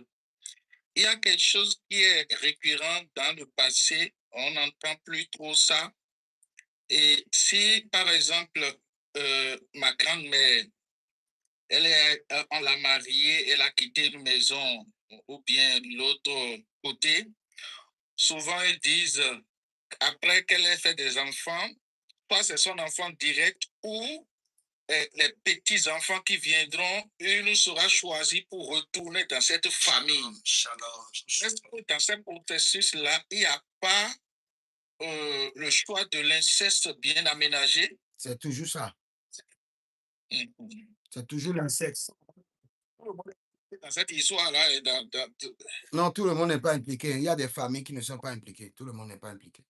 Il y a quelque chose qui est récurrent dans le passé, on n'entend plus trop ça. Et si, par exemple, ma grand-mère, on l'a mariée, elle a quitté une maison ou bien l'autre côté, souvent ils disent, après qu'elle ait fait des enfants, soit c'est son enfant direct ou les petits-enfants qui viendront, une sera choisie pour retourner dans cette famille. Est-ce que dans ce processus-là, il n'y a pas le choix de l'inceste bien aménagé? C'est toujours ça. Mhm. C'est toujours l'inceste. Dans cette histoire-là, Non, tout le monde n'est pas impliqué. Il y a des familles qui ne sont pas impliquées. Tout le monde n'est pas impliqué.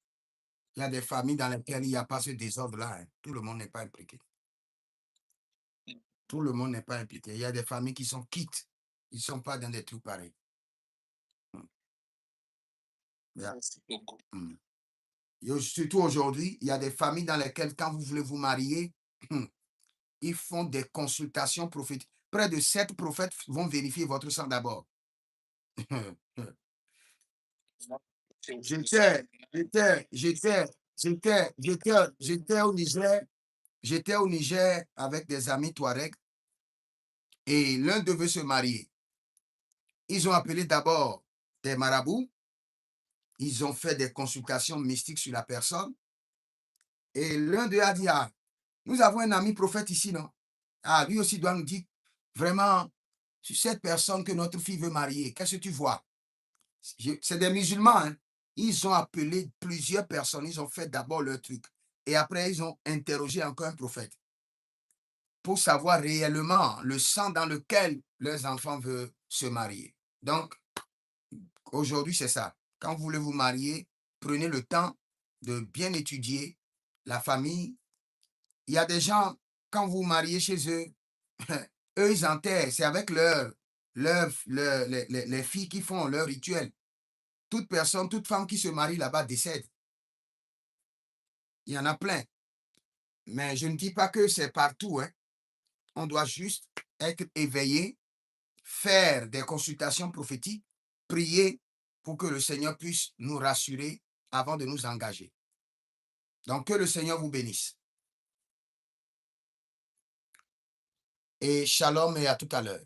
Il y a des familles dans lesquelles il n'y a pas ce désordre-là. Hein. Tout le monde n'est pas impliqué. Tout le monde n'est pas impliqué. Il y a des familles qui sont quittes. Ils ne sont pas dans des trucs pareils. Yeah. Mm. Surtout aujourd'hui, il y a des familles dans lesquelles, quand vous voulez vous marier, ils font des consultations prophétiques. Près de 7 prophètes vont vérifier votre sang d'abord. J'étais au Niger avec des amis Touareg et l'un d'eux veut se marier. Ils ont appelé d'abord des marabouts. Ils ont fait des consultations mystiques sur la personne. Et l'un d'eux a dit, ah, nous avons un ami prophète ici, non? Ah, lui aussi doit nous dire, vraiment, sur cette personne que notre fille veut marier, qu'est-ce que tu vois? C'est des musulmans, hein? Ils ont appelé plusieurs personnes, ils ont fait d'abord leur truc. Et après, ils ont interrogé encore un prophète pour savoir réellement le sang dans lequel leurs enfants veulent se marier. Donc, aujourd'hui, c'est ça. Quand vous voulez vous marier, prenez le temps de bien étudier la famille. Il y a des gens, quand vous vous mariez chez eux, eux, ils enterrent. C'est avec les filles qui font leur rituel. Toute personne, toute femme qui se marie là-bas décède. Il y en a plein. Mais je ne dis pas que c'est partout. Hein. On doit juste être éveillé, faire des consultations prophétiques, prier pour que le Seigneur puisse nous rassurer avant de nous engager. Donc, que le Seigneur vous bénisse. Et shalom et à tout à l'heure.